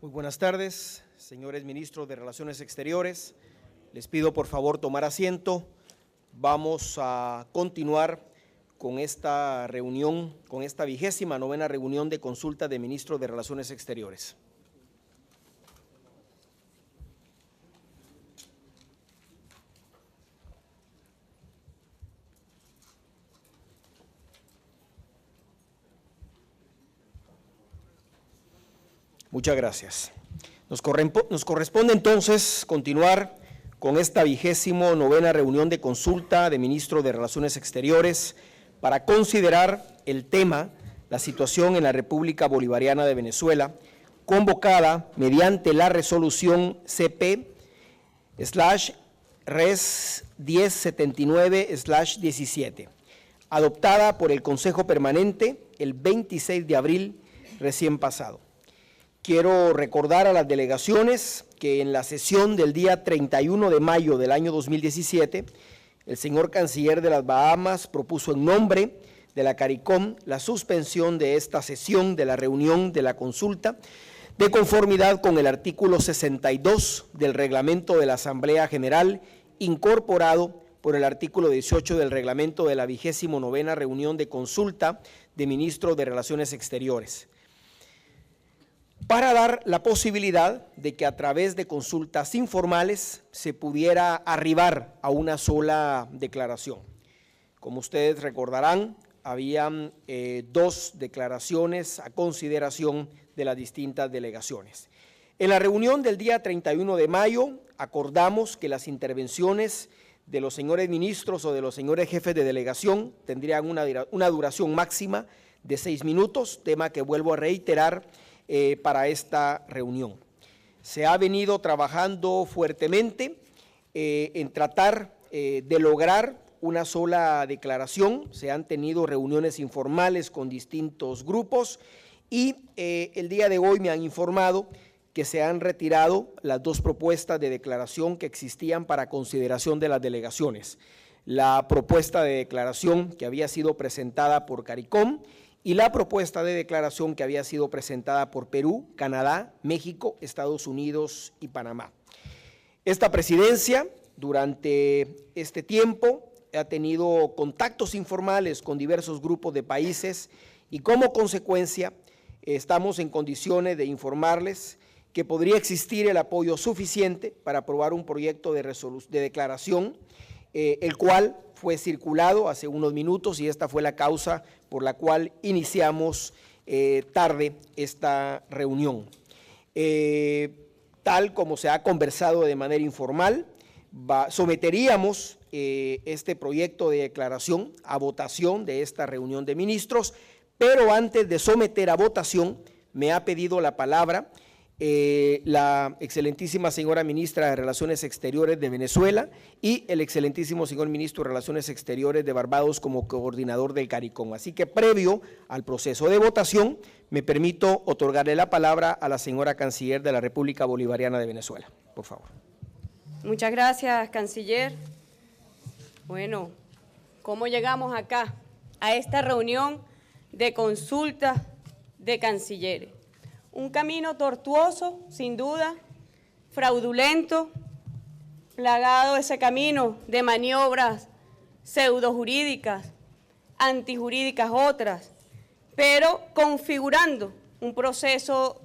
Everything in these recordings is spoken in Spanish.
Muy buenas tardes, señores ministros de Relaciones Exteriores. Les pido por favor tomar asiento. Vamos a continuar con esta reunión, con esta 29ª reunión de consulta de ministros de Relaciones Exteriores. Muchas gracias. Nos corresponde entonces continuar con esta 29ª reunión de consulta de ministros de Relaciones Exteriores para considerar el tema, la situación en la República Bolivariana de Venezuela, convocada mediante la resolución CP/Res 1079/17, adoptada por el Consejo Permanente el 26 de abril recién pasado. Quiero recordar a las delegaciones que en la sesión del día 31 de mayo del año 2017, el señor canciller de las Bahamas propuso en nombre de la CARICOM la suspensión de esta sesión de la reunión de la consulta de conformidad con el artículo 62 del reglamento de la Asamblea General, incorporado por el artículo 18 del reglamento de la 29ª reunión de consulta de ministros de Relaciones Exteriores, para dar la posibilidad de que a través de consultas informales se pudiera arribar a una sola declaración. Como ustedes recordarán, habían dos declaraciones a consideración de las distintas delegaciones. En la reunión del día 31 de mayo acordamos que las intervenciones de los señores ministros o de los señores jefes de delegación tendrían una duración máxima de 6 minutos, tema que vuelvo a reiterar para esta reunión. Se ha venido trabajando fuertemente en tratar de lograr una sola declaración. Se han tenido reuniones informales con distintos grupos y el día de hoy me han informado que se han retirado las dos propuestas de declaración que existían para consideración de las delegaciones. La propuesta de declaración que había sido presentada por CARICOM y la propuesta de declaración que había sido presentada por Perú, Canadá, México, Estados Unidos y Panamá. Esta presidencia, durante este tiempo, ha tenido contactos informales con diversos grupos de países y como consecuencia estamos en condiciones de informarles que podría existir el apoyo suficiente para aprobar un proyecto de declaración, el cual fue circulado hace unos minutos y esta fue la causa por la cual iniciamos tarde esta reunión. Tal como se ha conversado de manera informal, someteríamos este proyecto de declaración a votación de esta reunión de ministros, pero antes de someter a votación me ha pedido la palabra la excelentísima señora ministra de Relaciones Exteriores de Venezuela y el excelentísimo señor ministro de Relaciones Exteriores de Barbados como coordinador del CARICOM. Así que previo al proceso de votación, me permito otorgarle la palabra a la señora canciller de la República Bolivariana de Venezuela. Por favor. Muchas gracias, canciller. Bueno, ¿cómo llegamos acá, a esta reunión de consulta de cancilleres? Un camino tortuoso, sin duda, fraudulento, plagado ese camino de maniobras pseudojurídicas, antijurídicas otras, pero configurando un proceso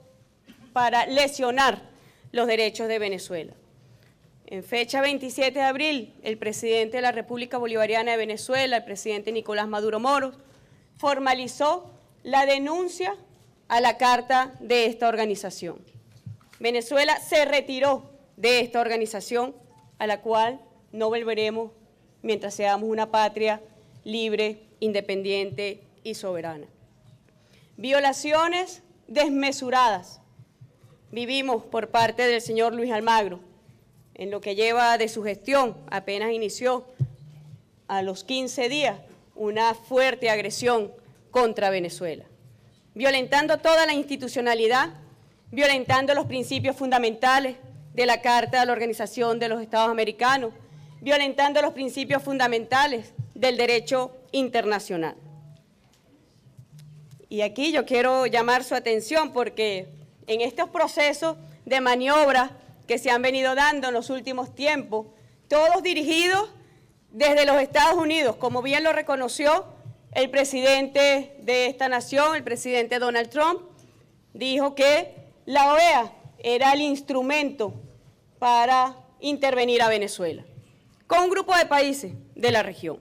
para lesionar los derechos de Venezuela. En fecha 27 de abril, el presidente de la República Bolivariana de Venezuela, el presidente Nicolás Maduro Moros, formalizó la denuncia a la carta de esta organización. Venezuela se retiró de esta organización a la cual no volveremos mientras seamos una patria libre, independiente y soberana. Violaciones desmesuradas vivimos por parte del señor Luis Almagro en lo que lleva de su gestión. Apenas inició a los 15 días una fuerte agresión contra Venezuela, violentando toda la institucionalidad, violentando los principios fundamentales de la Carta de la Organización de los Estados Americanos, violentando los principios fundamentales del derecho internacional. Y aquí yo quiero llamar su atención porque en estos procesos de maniobra que se han venido dando en los últimos tiempos, todos dirigidos desde los Estados Unidos, como bien lo reconoció el presidente de esta nación, el presidente Donald Trump, dijo que la OEA era el instrumento para intervenir a Venezuela, con un grupo de países de la región.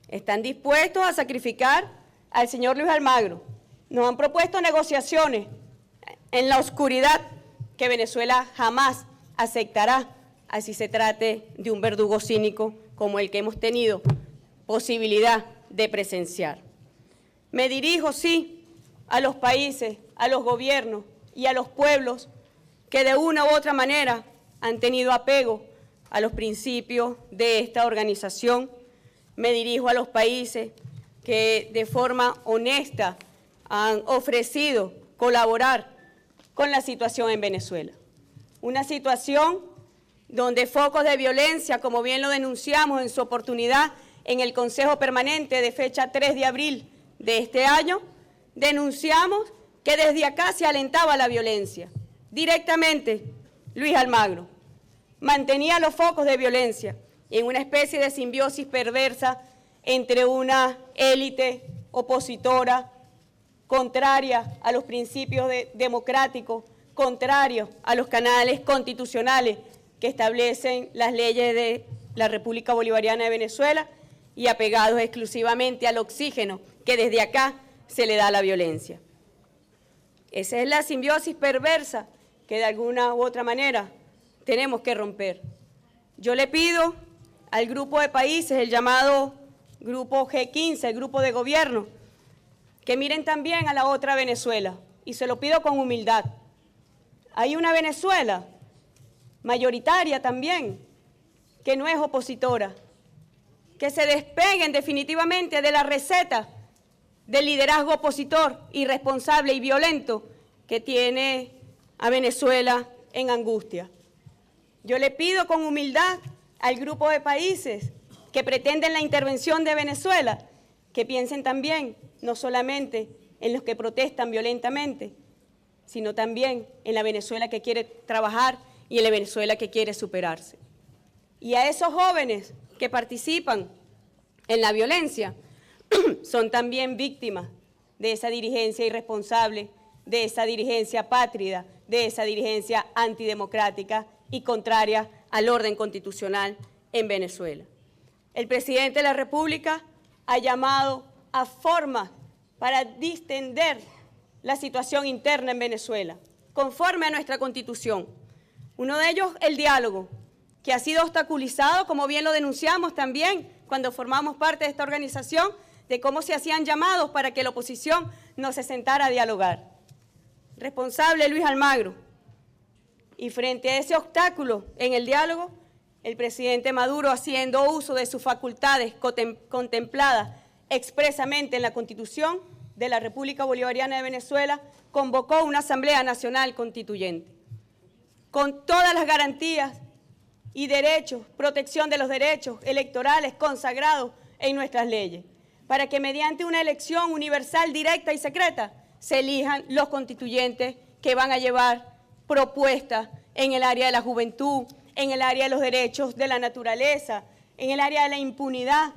Están dispuestos a sacrificar al señor Luis Almagro. Nos han propuesto negociaciones en la oscuridad que Venezuela jamás aceptará, así se trate de un verdugo cínico como el que hemos tenido posibilidad de presenciar. Me dirijo, sí, a los países, a los gobiernos y a los pueblos que de una u otra manera han tenido apego a los principios de esta organización. Me dirijo a los países que de forma honesta han ofrecido colaborar con la situación en Venezuela. Una situación donde focos de violencia, como bien lo denunciamos en su oportunidad en el Consejo Permanente de fecha 3 de abril de este año, denunciamos que desde acá se alentaba la violencia. Directamente, Luis Almagro mantenía los focos de violencia en una especie de simbiosis perversa entre una élite opositora, contraria a los principios democráticos, contrarios a los canales constitucionales que establecen las leyes de la República Bolivariana de Venezuela y apegados exclusivamente al oxígeno que desde acá se le da a la violencia. Esa es la simbiosis perversa que de alguna u otra manera tenemos que romper. Yo le pido al grupo de países, el llamado Grupo G15, el grupo de gobierno, que miren también a la otra Venezuela, y se lo pido con humildad. Hay una Venezuela mayoritaria también, que no es opositora, que se despeguen definitivamente de la receta del liderazgo opositor, irresponsable y violento que tiene a Venezuela en angustia. Yo le pido con humildad al grupo de países que pretenden la intervención de Venezuela, que piensen también no solamente en los que protestan violentamente, sino también en la Venezuela que quiere trabajar y en la Venezuela que quiere superarse. Y a esos jóvenes que participan en la violencia son también víctimas de esa dirigencia irresponsable, de esa dirigencia apátrida, de esa dirigencia antidemocrática y contraria al orden constitucional en Venezuela. El presidente de la República ha llamado a formas para distender la situación interna en Venezuela, conforme a nuestra Constitución. Uno de ellos, el diálogo, que ha sido obstaculizado, como bien lo denunciamos también cuando formamos parte de esta organización, de cómo se hacían llamados para que la oposición no se sentara a dialogar. Responsable Luis Almagro. Y frente a ese obstáculo en el diálogo, el presidente Maduro, haciendo uso de sus facultades contempladas expresamente en la Constitución de la República Bolivariana de Venezuela, convocó una Asamblea Nacional Constituyente, con todas las garantías y derechos, protección de los derechos electorales consagrados en nuestras leyes, para que mediante una elección universal, directa y secreta, se elijan los constituyentes que van a llevar propuestas en el área de la juventud, en el área de los derechos de la naturaleza, en el área de la impunidad.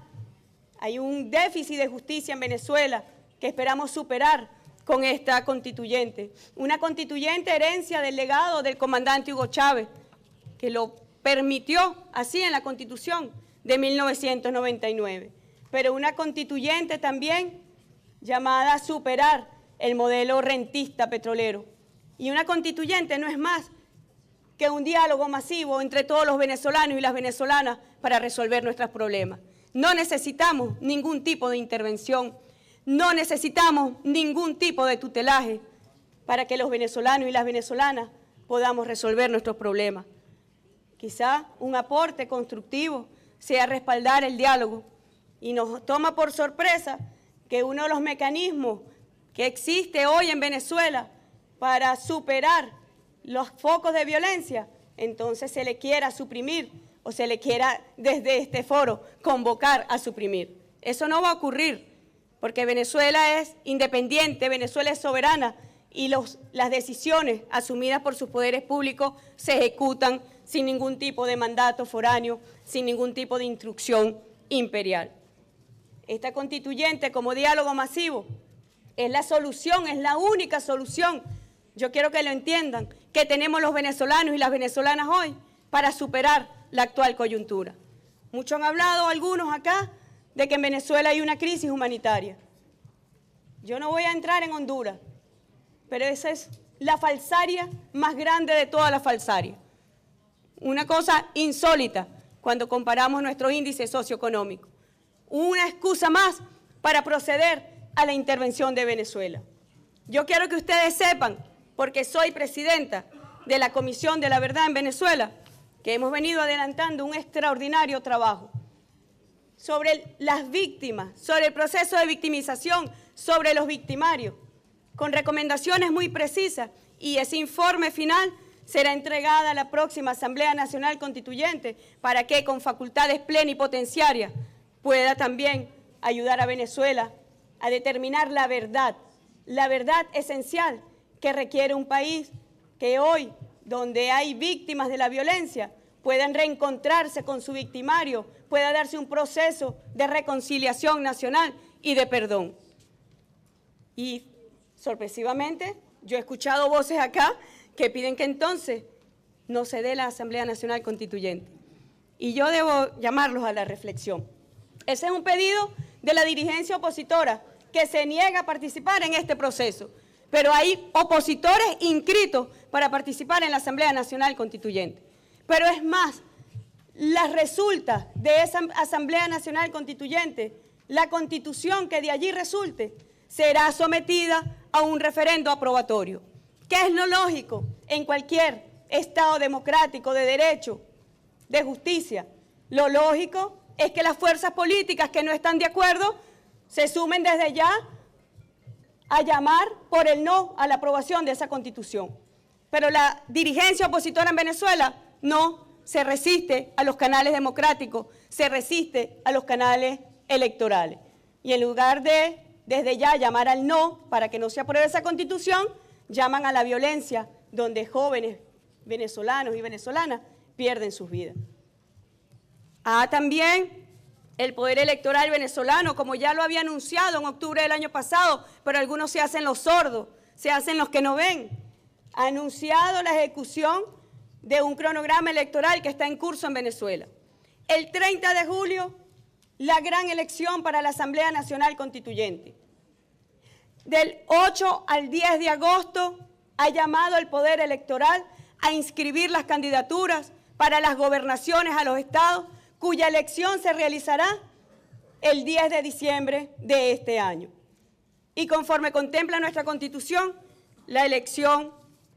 Hay un déficit de justicia en Venezuela que esperamos superar con esta constituyente. Una constituyente herencia del legado del comandante Hugo Chávez, que lo permitió así en la Constitución de 1999. Pero una constituyente también llamada a superar el modelo rentista petrolero. Y una constituyente no es más que un diálogo masivo entre todos los venezolanos y las venezolanas para resolver nuestros problemas. No necesitamos ningún tipo de intervención, no necesitamos ningún tipo de tutelaje para que los venezolanos y las venezolanas podamos resolver nuestros problemas. Quizá un aporte constructivo sea respaldar el diálogo, y nos toma por sorpresa que uno de los mecanismos que existe hoy en Venezuela para superar los focos de violencia, entonces se le quiera suprimir o se le quiera desde este foro convocar a suprimir. Eso no va a ocurrir, porque Venezuela es independiente, Venezuela es soberana y las decisiones asumidas por sus poderes públicos se ejecutan sin ningún tipo de mandato foráneo, sin ningún tipo de instrucción imperial. Esta constituyente como diálogo masivo es la solución, es la única solución, yo quiero que lo entiendan, que tenemos los venezolanos y las venezolanas hoy para superar la actual coyuntura. Muchos han hablado, algunos acá, de que en Venezuela hay una crisis humanitaria. Yo no voy a entrar en Honduras, pero esa es la falsaria más grande de todas las falsarias. Una cosa insólita cuando comparamos nuestros índices socioeconómicos. Una excusa más para proceder a la intervención de Venezuela. Yo quiero que ustedes sepan, porque soy presidenta de la Comisión de la Verdad en Venezuela, que hemos venido adelantando un extraordinario trabajo sobre las víctimas, sobre el proceso de victimización, sobre los victimarios, con recomendaciones muy precisas, y ese informe final será entregada a la próxima Asamblea Nacional Constituyente para que con facultades plenipotenciarias pueda también ayudar a Venezuela a determinar la verdad esencial que requiere un país que hoy, donde hay víctimas de la violencia, puedan reencontrarse con su victimario, pueda darse un proceso de reconciliación nacional y de perdón. Y sorpresivamente, yo he escuchado voces acá que piden que entonces no se dé la Asamblea Nacional Constituyente. Y yo debo llamarlos a la reflexión. Ese es un pedido de la dirigencia opositora que se niega a participar en este proceso, pero hay opositores inscritos para participar en la Asamblea Nacional Constituyente. Pero es más, las resultas de esa Asamblea Nacional Constituyente, la Constitución que de allí resulte, será sometida a un referendo aprobatorio. ¿Qué es lo lógico en cualquier Estado democrático de derecho, de justicia? Lo lógico es que las fuerzas políticas que no están de acuerdo se sumen desde ya a llamar por el no a la aprobación de esa Constitución. Pero la dirigencia opositora en Venezuela no se resiste a los canales democráticos, se resiste a los canales electorales. Y en lugar de desde ya llamar al no para que no se apruebe esa Constitución, llaman a la violencia, donde jóvenes venezolanos y venezolanas pierden sus vidas. También el poder electoral venezolano, como ya lo había anunciado en octubre del año pasado, pero algunos se hacen los sordos, se hacen los que no ven, ha anunciado la ejecución de un cronograma electoral que está en curso en Venezuela. El 30 de julio, la gran elección para la Asamblea Nacional Constituyente. Del 8 al 10 de agosto ha llamado el Poder Electoral a inscribir las candidaturas para las gobernaciones a los estados, cuya elección se realizará el 10 de diciembre de este año. Y conforme contempla nuestra Constitución, la elección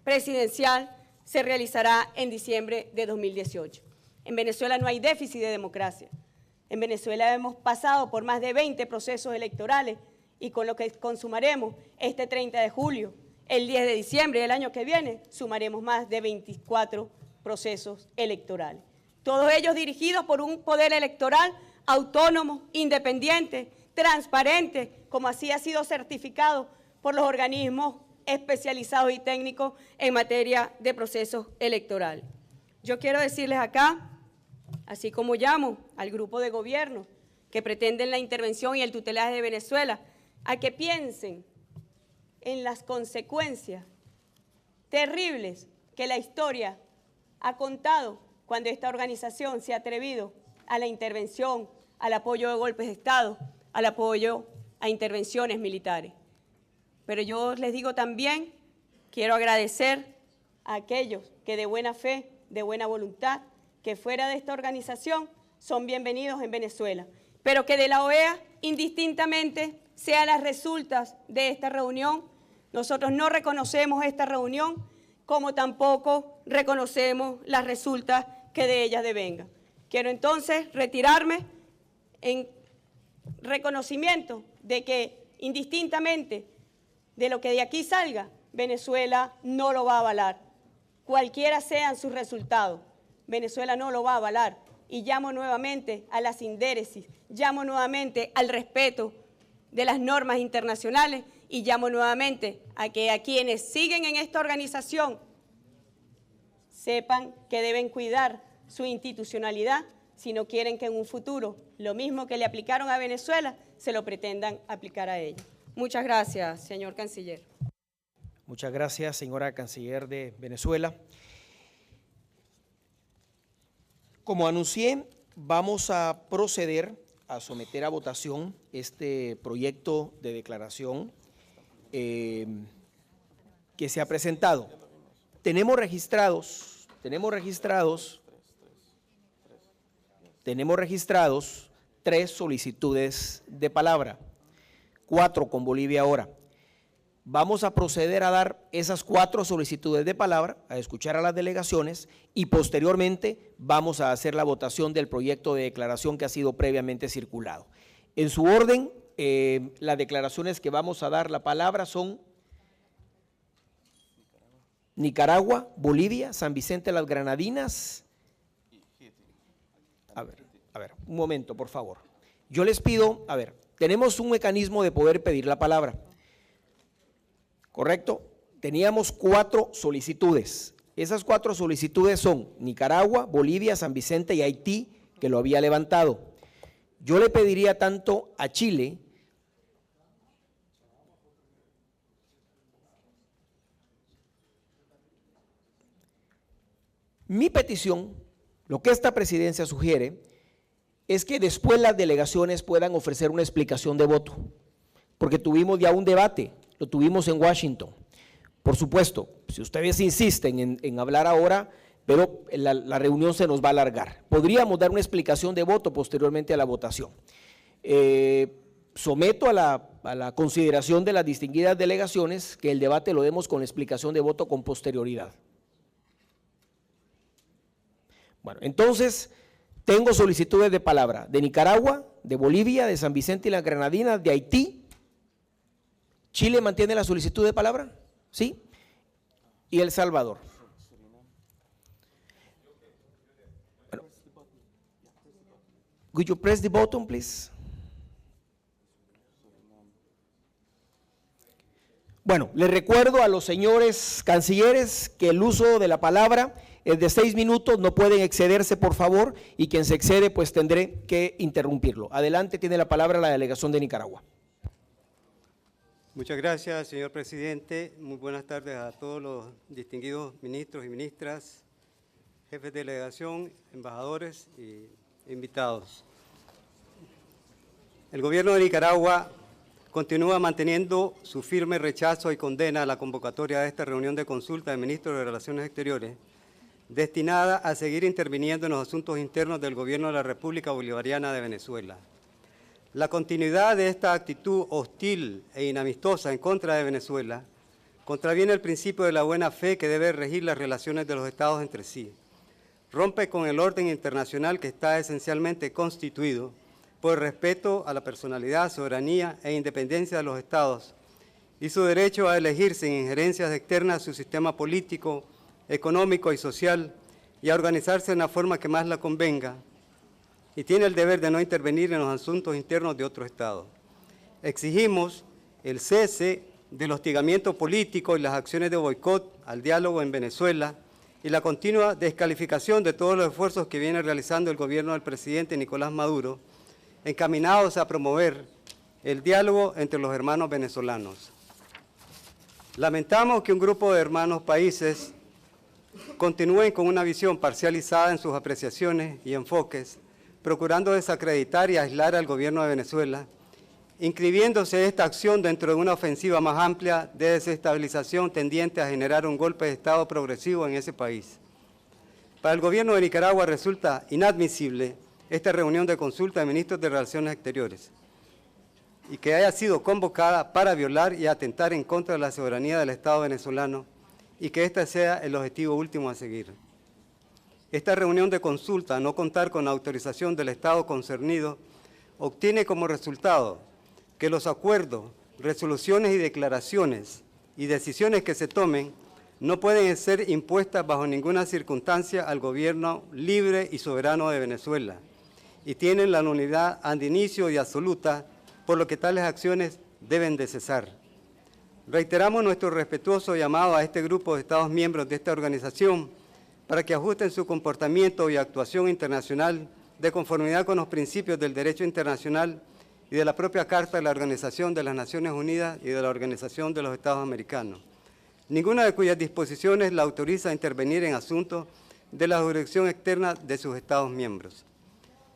presidencial se realizará en diciembre de 2018. En Venezuela no hay déficit de democracia. En Venezuela hemos pasado por más de 20 procesos electorales y con lo que consumaremos este 30 de julio, el 10 de diciembre del año que viene, sumaremos más de 24 procesos electorales. Todos ellos dirigidos por un poder electoral autónomo, independiente, transparente, como así ha sido certificado por los organismos especializados y técnicos en materia de procesos electorales. Yo quiero decirles acá, así como llamo al grupo de gobierno que pretenden la intervención y el tutelaje de Venezuela, a que piensen en las consecuencias terribles que la historia ha contado cuando esta organización se ha atrevido a la intervención, al apoyo de golpes de Estado, al apoyo a intervenciones militares. Pero yo les digo también, quiero agradecer a aquellos que de buena fe, de buena voluntad, que fuera de esta organización son bienvenidos en Venezuela, pero que de la OEA, indistintamente, sean las resultas de esta reunión. Nosotros no reconocemos esta reunión, como tampoco reconocemos las resultas que de ella devengan. Quiero entonces retirarme en reconocimiento de que, indistintamente de lo que de aquí salga, Venezuela no lo va a avalar. Cualquiera sean sus resultados, Venezuela no lo va a avalar. Y llamo nuevamente a la sindéresis, llamo nuevamente al respeto de las normas internacionales Y llamo nuevamente a que a quienes siguen en esta organización sepan que deben cuidar su institucionalidad si no quieren que en un futuro lo mismo que le aplicaron a Venezuela se lo pretendan aplicar a ella. Muchas gracias, señor canciller. Muchas gracias, señora canciller de Venezuela. Como anuncié, vamos a proceder a someter a votación este proyecto de declaración que se ha presentado. Tenemos registrados 3 solicitudes de palabra, 4 con Bolivia ahora. Vamos a proceder a dar esas 4 solicitudes de palabra, a escuchar a las delegaciones y posteriormente vamos a hacer la votación del proyecto de declaración que ha sido previamente circulado. En su orden, las declaraciones que vamos a dar la palabra son Nicaragua, Bolivia, San Vicente de las Granadinas. A ver, un momento, por favor. Yo les pido, tenemos un mecanismo de poder pedir la palabra. ¿Correcto? Teníamos 4 solicitudes. Esas 4 solicitudes son Nicaragua, Bolivia, San Vicente y Haití, que lo había levantado. Yo le pediría tanto a Chile mi petición, lo que esta presidencia sugiere, es que después las delegaciones puedan ofrecer una explicación de voto, porque tuvimos ya un debate, lo tuvimos en Washington. Por supuesto, si ustedes insisten en hablar ahora, pero la reunión se nos va a alargar. Podríamos dar una explicación de voto posteriormente a la votación. Someto a la consideración de las distinguidas delegaciones que el debate lo demos con explicación de voto con posterioridad. Bueno, entonces tengo solicitudes de palabra de Nicaragua, de Bolivia, de San Vicente y las Granadinas, de Haití. ¿Chile mantiene la solicitud de palabra? ¿Sí? Y El Salvador. Bueno. Could you press the button, please? Bueno, les recuerdo a los señores cancilleres que el uso de la palabra es de 6 minutos, no pueden excederse, por favor, y quien se excede, pues tendré que interrumpirlo. Adelante, tiene la palabra la delegación de Nicaragua. Muchas gracias, señor presidente. Muy buenas tardes a todos los distinguidos ministros y ministras, jefes de delegación, embajadores e invitados. El gobierno de Nicaragua continúa manteniendo su firme rechazo y condena a la convocatoria de esta reunión de consulta de ministros de Relaciones Exteriores, destinada a seguir interviniendo en los asuntos internos del gobierno de la República Bolivariana de Venezuela. La continuidad de esta actitud hostil e inamistosa en contra de Venezuela contraviene el principio de la buena fe que debe regir las relaciones de los estados entre sí. Rompe con el orden internacional que está esencialmente constituido por el respeto a la personalidad, soberanía e independencia de los estados y su derecho a elegir sin injerencias externas su sistema político, económico y social y a organizarse de la forma que más la convenga, y tiene el deber de no intervenir en los asuntos internos de otro Estado. Exigimos el cese del hostigamiento político y las acciones de boicot al diálogo en Venezuela y la continua descalificación de todos los esfuerzos que viene realizando el gobierno del presidente Nicolás Maduro, encaminados a promover el diálogo entre los hermanos venezolanos. Lamentamos que un grupo de hermanos países continúen con una visión parcializada en sus apreciaciones y enfoques, procurando desacreditar y aislar al gobierno de Venezuela, inscribiéndose esta acción dentro de una ofensiva más amplia de desestabilización tendiente a generar un golpe de Estado progresivo en ese país. Para el gobierno de Nicaragua resulta inadmisible esta reunión de consulta de ministros de Relaciones Exteriores y que haya sido convocada para violar y atentar en contra de la soberanía del Estado venezolano y que este sea el objetivo último a seguir. Esta reunión de consulta, a no contar con la autorización del Estado concernido, obtiene como resultado que los acuerdos, resoluciones y declaraciones y decisiones que se tomen no pueden ser impuestas bajo ninguna circunstancia al gobierno libre y soberano de Venezuela y tienen la nulidad ad inicio y absoluta, por lo que tales acciones deben de cesar. Reiteramos nuestro respetuoso llamado a este grupo de Estados miembros de esta organización para que ajusten su comportamiento y actuación internacional de conformidad con los principios del derecho internacional y de la propia Carta de la Organización de las Naciones Unidas y de la Organización de los Estados Americanos, ninguna de cuyas disposiciones la autoriza a intervenir en asuntos de la jurisdicción externa de sus Estados miembros.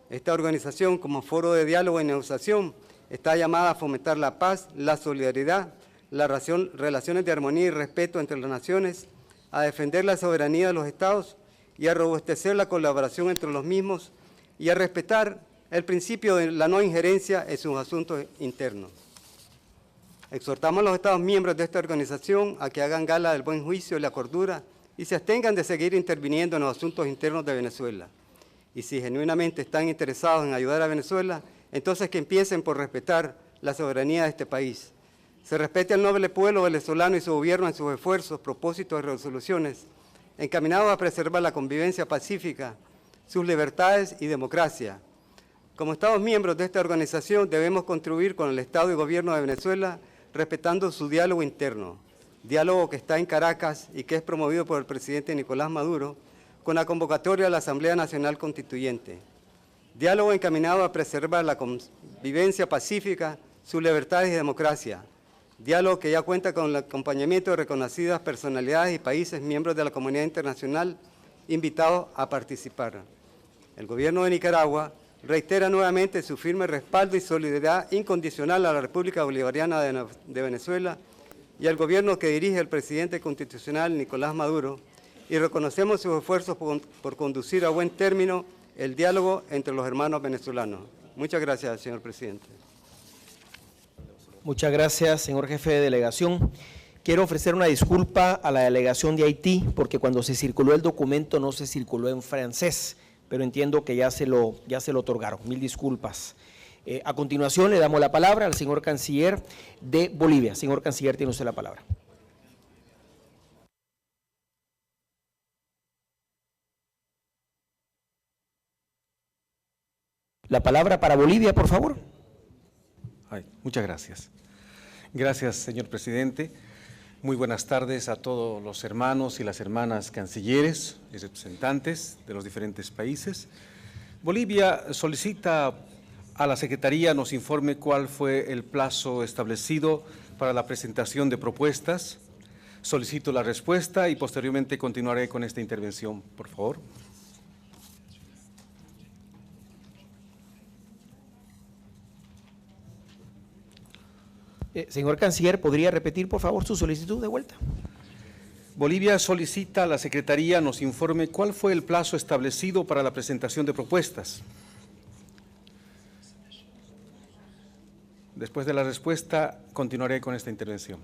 Esta organización, como foro de diálogo y negociación, está llamada a fomentar la paz, la solidaridad, las relaciones de armonía y respeto entre las naciones, a defender la soberanía de los Estados y a robustecer la colaboración entre los mismos y a respetar el principio de la no injerencia en sus asuntos internos. Exhortamos a los Estados miembros de esta organización a que hagan gala del buen juicio y la cordura y se abstengan de seguir interviniendo en los asuntos internos de Venezuela. Y si genuinamente están interesados en ayudar a Venezuela, entonces que empiecen por respetar la soberanía de este país. Se respete al noble pueblo venezolano y su gobierno en sus esfuerzos, propósitos y resoluciones encaminados a preservar la convivencia pacífica, sus libertades y democracia. Como Estados miembros de esta organización debemos contribuir con el Estado y Gobierno de Venezuela respetando su diálogo interno, diálogo que está en Caracas y que es promovido por el presidente Nicolás Maduro con la convocatoria de la Asamblea Nacional Constituyente. Diálogo encaminado a preservar la convivencia pacífica, sus libertades y democracia. Diálogo que ya cuenta con el acompañamiento de reconocidas personalidades y países miembros de la comunidad internacional invitados a participar. El Gobierno de Nicaragua reitera nuevamente su firme respaldo y solidaridad incondicional a la República Bolivariana de Venezuela y al gobierno que dirige el presidente constitucional Nicolás Maduro, y reconocemos sus esfuerzos por conducir a buen término el diálogo entre los hermanos venezolanos. Muchas gracias, señor presidente. Muchas gracias, señor jefe de delegación. Quiero ofrecer una disculpa a la delegación de Haití, porque cuando se circuló el documento no se circuló en francés, pero entiendo que ya se lo otorgaron. Mil disculpas. A continuación le damos la palabra al señor canciller de Bolivia. Señor canciller, tiene usted la palabra. La palabra para Bolivia, por favor. Muchas gracias. Gracias, señor presidente. Muy buenas tardes a todos los hermanos y las hermanas cancilleres y representantes de los diferentes países. Bolivia solicita a la Secretaría nos informe cuál fue el plazo establecido para la presentación de propuestas. Solicito la respuesta y posteriormente continuaré con esta intervención, por favor. Señor canciller, ¿podría repetir, por favor, su solicitud de vuelta? Bolivia solicita a la Secretaría nos informe cuál fue el plazo establecido para la presentación de propuestas. Después de la respuesta, continuaré con esta intervención.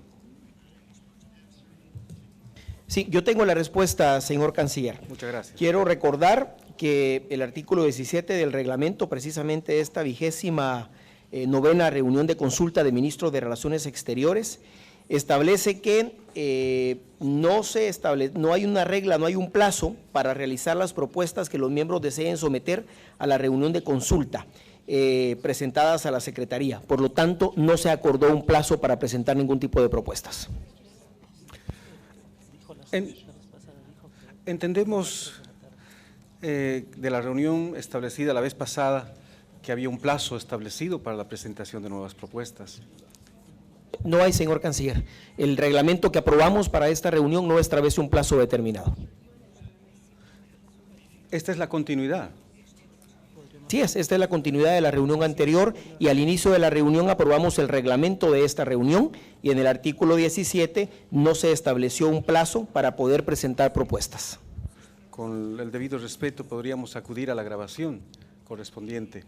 Sí, yo tengo la respuesta, señor canciller. Muchas gracias. Quiero recordar que el artículo 17 del reglamento, precisamente esta 29ª reunión de consulta de ministros de Relaciones Exteriores, establece que no hay una regla, no hay un plazo para realizar las propuestas que los miembros deseen someter a la reunión de consulta presentadas a la Secretaría. Por lo tanto, no se acordó un plazo para presentar ningún tipo de propuestas. Entendemos de la reunión establecida la vez pasada que había un plazo establecido para la presentación de nuevas propuestas. No hay, señor canciller. El reglamento que aprobamos para esta reunión no establece un plazo determinado. Esta es la continuidad. Sí, esta es la continuidad de la reunión anterior y al inicio de la reunión aprobamos el reglamento de esta reunión y en el artículo 17 no se estableció un plazo para poder presentar propuestas. Con el debido respeto podríamos acudir a la grabación correspondiente,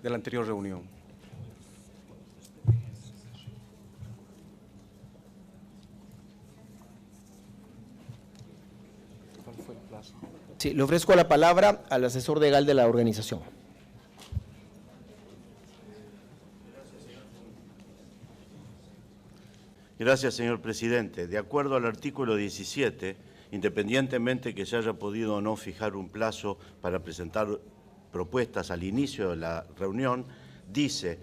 de la anterior reunión. ¿Cuál fue el plazo? Sí, le ofrezco la palabra al asesor legal de la organización. Gracias, señor presidente. De acuerdo al artículo 17, independientemente que se haya podido o no fijar un plazo para presentar propuestas al inicio de la reunión, dice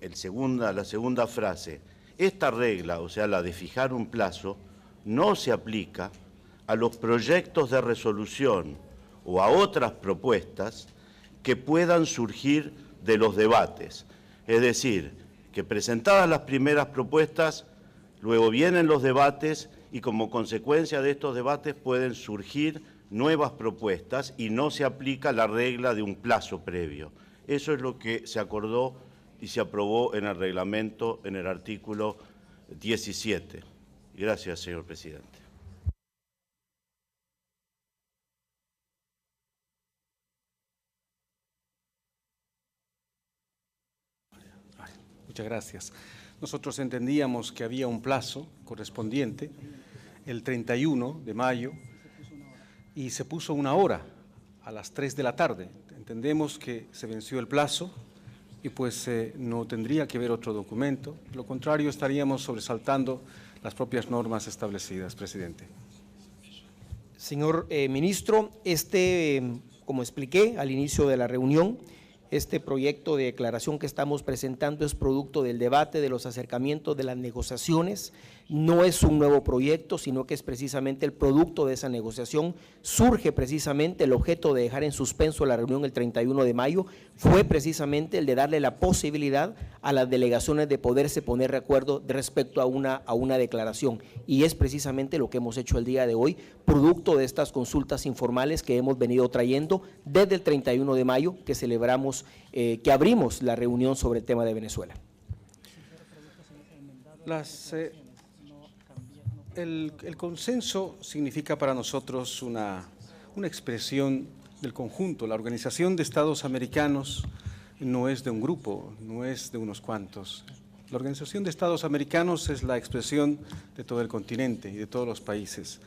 la segunda frase, Esta regla, o sea, la de fijar un plazo, no se aplica a los proyectos de resolución o a otras propuestas que puedan surgir de los debates. Es decir, que presentadas las primeras propuestas, luego vienen los debates y como consecuencia de estos debates pueden surgir nuevas propuestas y no se aplica la regla de un plazo previo. Eso es lo que se acordó y se aprobó en el reglamento en el artículo 17. Gracias, señor presidente. Muchas gracias. Nosotros entendíamos que había un plazo correspondiente, el 31 de mayo, y se puso una hora, a las 3 de la tarde. Entendemos que se venció el plazo y pues no tendría que haber otro documento. De lo contrario, estaríamos sobresaltando las propias normas establecidas, presidente. Señor ministro, como expliqué al inicio de la reunión, este proyecto de declaración que estamos presentando es producto del debate, de los acercamientos, de las negociaciones. No es un nuevo proyecto, sino que es precisamente el producto de esa negociación. Surge precisamente el objeto de dejar en suspenso la reunión el 31 de mayo, fue precisamente el de darle la posibilidad a las delegaciones de poderse poner de acuerdo respecto a una declaración. Y es precisamente lo que hemos hecho el día de hoy, producto de estas consultas informales que hemos venido trayendo desde el 31 de mayo, que celebramos, que abrimos la reunión sobre el tema de Venezuela. El consenso significa para nosotros una expresión del conjunto. La Organización de Estados Americanos no es de un grupo, no es de unos cuantos. La Organización de Estados Americanos es la expresión de todo el continente y de todos los países.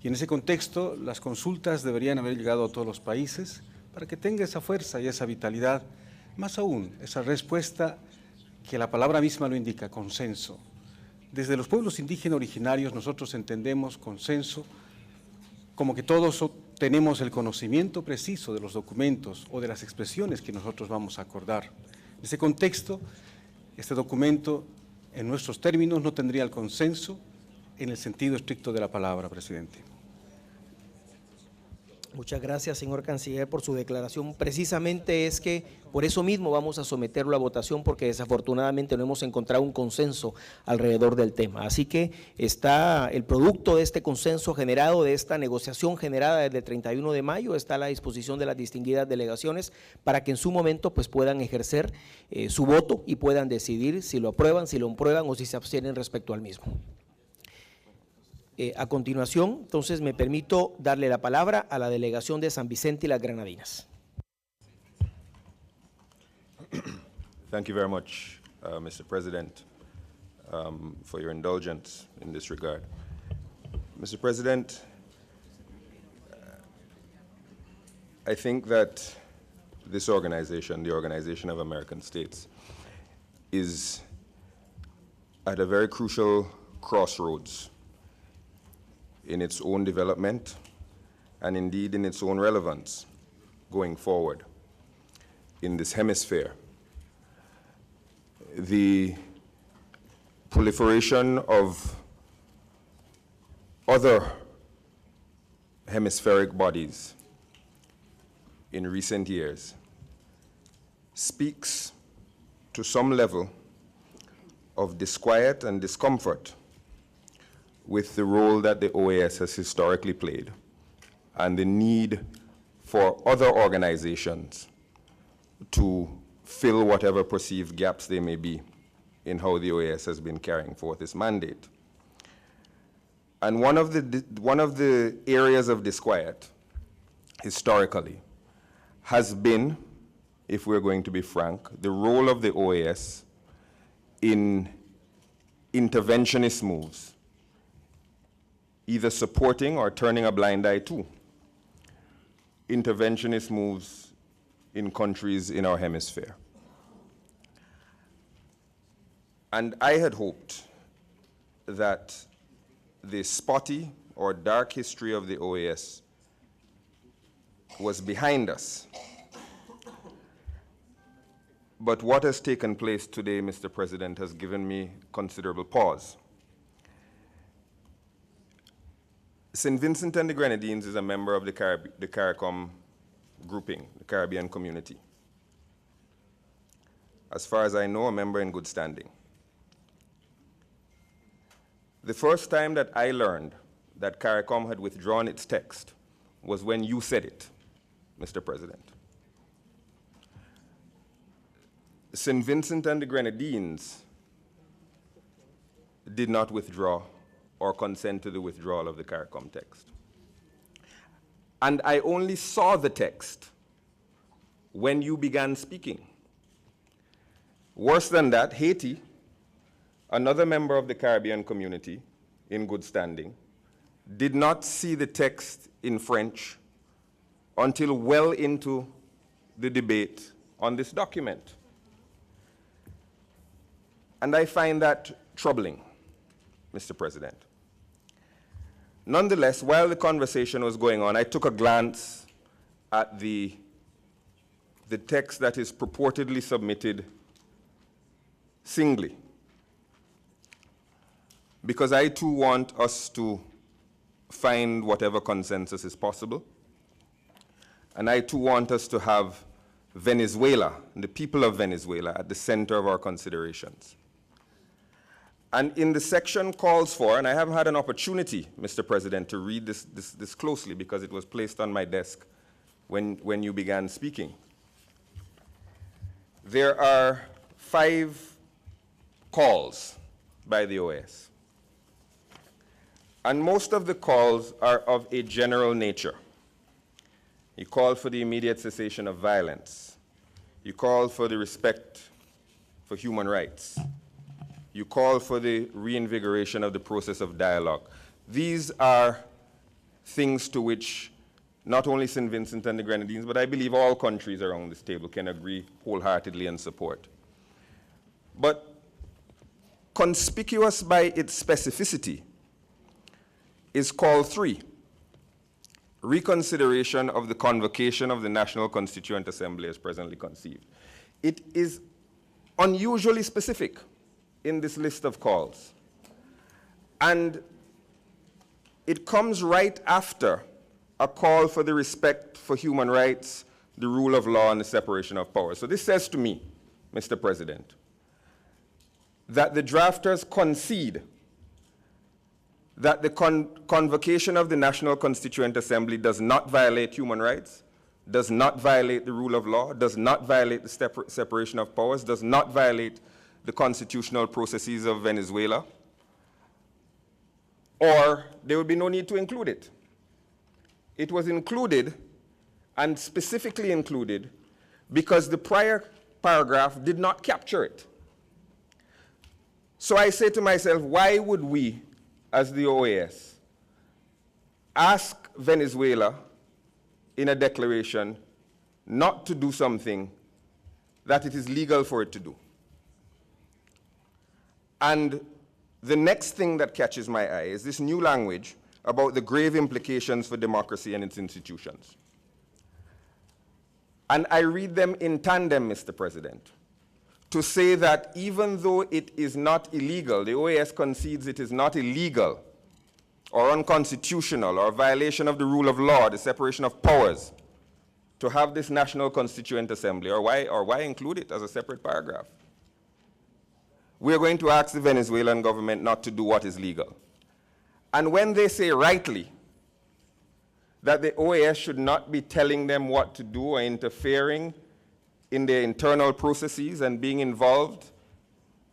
Y en ese contexto, las consultas deberían haber llegado a todos los países para que tenga esa fuerza y esa vitalidad, más aún, esa respuesta que la palabra misma lo indica, consenso. Desde los pueblos indígenas originarios nosotros entendemos consenso como que todos tenemos el conocimiento preciso de los documentos o de las expresiones que nosotros vamos a acordar. En ese contexto, este documento, en nuestros términos, no tendría el consenso en el sentido estricto de la palabra, presidente. Muchas gracias, señor canciller, por su declaración. Precisamente es que por eso mismo vamos a someterlo a votación, porque desafortunadamente no hemos encontrado un consenso alrededor del tema. Así que está el producto de este consenso generado, de esta negociación generada desde el 31 de mayo, está a la disposición de las distinguidas delegaciones para que en su momento pues puedan ejercer su voto y puedan decidir si lo aprueban, si lo aprueban o si se abstienen respecto al mismo. A continuación, entonces, me permito darle la palabra a la delegación de San Vicente y las Granadinas. Thank you very much, Mr. President, for your indulgence in this regard. Mr. President, I think that this organization, the Organization of American States, is at a very crucial crossroads in its own development and indeed in its own relevance going forward in this hemisphere. The proliferation of other hemispheric bodies in recent years speaks to some level of disquiet and discomfort with the role that the OAS has historically played and the need for other organizations to fill whatever perceived gaps there may be in how the OAS has been carrying forth its mandate. And one of the areas of disquiet historically has been, if we're going to be frank, the role of the OAS in interventionist moves, either supporting or turning a blind eye to interventionist moves in countries in our hemisphere. And I had hoped that the spotty or dark history of the OAS was behind us. But what has taken place today, Mr. President, has given me considerable pause. St. Vincent and the Grenadines is a member of the CARICOM grouping, the Caribbean community. As far as I know, a member in good standing. The first time that I learned that CARICOM had withdrawn its text was when you said it, Mr. President. St. Vincent and the Grenadines did not withdraw or consent to the withdrawal of the CARICOM text. And I only saw the text when you began speaking. Worse than that, Haiti, another member of the Caribbean community in good standing, did not see the text in French until well into the debate on this document. And I find that troubling, Mr. President. Nonetheless, while the conversation was going on, I took a glance at the text that is purportedly submitted singly, because I too want us to find whatever consensus is possible, and I too want us to have Venezuela, the people of Venezuela, at the center of our considerations. And in the section calls for, and I haven't had an opportunity, Mr. President, to read this closely because it was placed on my desk when you began speaking. There are 5 calls by the OAS. And most of the calls are of a general nature. You call for the immediate cessation of violence. You call for the respect for human rights. You call for the reinvigoration of the process of dialogue. These are things to which not only St. Vincent and the Grenadines, but I believe all countries around this table can agree wholeheartedly and support. But conspicuous by its specificity is call 3, reconsideration of the convocation of the National Constituent Assembly as presently conceived. It is unusually specific in this list of calls. And it comes right after a call for the respect for human rights, the rule of law, and the separation of powers. So this says to me, Mr. President, that the drafters concede that the convocation of the National Constituent Assembly does not violate human rights, does not violate the rule of law, does not violate the separation of powers, does not violate the constitutional processes of Venezuela, or there would be no need to include it. It was included, and specifically included, because the prior paragraph did not capture it. So I say to myself, why would we, as the OAS, ask Venezuela in a declaration not to do something that it is legal for it to do? And the next thing that catches my eye is this new language about the grave implications for democracy and its institutions. And I read them in tandem, Mr. President, to say that even though it is not illegal, the OAS concedes it is not illegal or unconstitutional or a violation of the rule of law, the separation of powers, to have this National Constituent Assembly, or why include it as a separate paragraph? We are going to ask the Venezuelan government not to do what is legal. And when they say rightly that the OAS should not be telling them what to do or interfering in their internal processes and being involved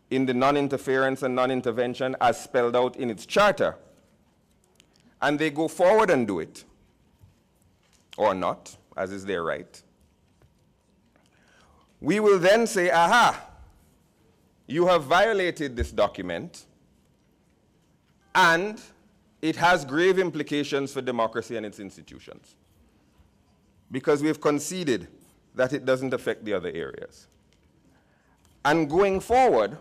in the non-interference and non-intervention as spelled out in its charter, and they go forward and do it, or not, as is their right, we will then say, aha, you have violated this document, and it has grave implications for democracy and its institutions, because we have conceded that it doesn't affect the other areas. And going forward,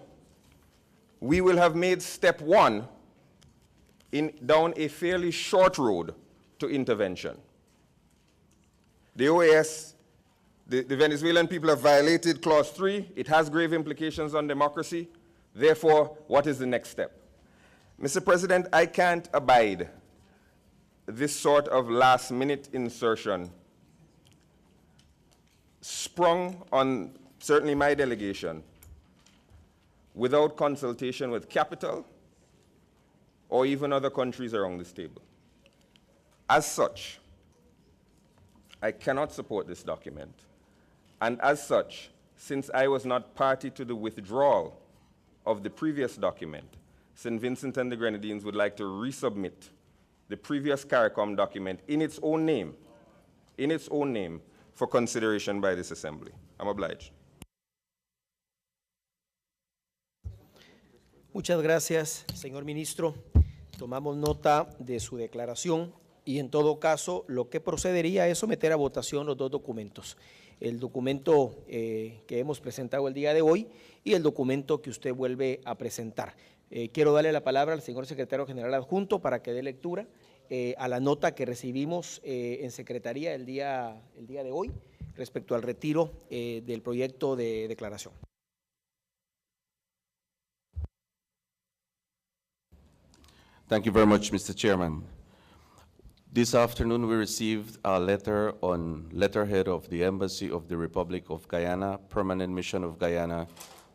we will have made step 1 down a fairly short road to intervention. The OAS The Venezuelan people have violated Clause 3. It has grave implications on democracy. Therefore, what is the next step? Mr. President, I can't abide this sort of last-minute insertion sprung on certainly my delegation without consultation with capital or even other countries around this table. As such, I cannot support this document. And as such, since I was not party to the withdrawal of the previous document, St. Vincent and the Grenadines would like to resubmit the previous CARICOM document in its own name, for consideration by this Assembly. I'm obliged. Muchas gracias, señor ministro. Tomamos nota de su declaración y en todo caso lo que procedería es someter a votación los dos documentos. El documento que hemos presentado el día de hoy y el documento que usted vuelve a presentar. Quiero darle la palabra al señor secretario general adjunto para que dé lectura a la nota que recibimos en Secretaría el día de hoy respecto al retiro del proyecto de declaración. Thank you very much, Mr. Chairman. This afternoon, we received a letter on letterhead of the Embassy of the Republic of Guyana, Permanent Mission of Guyana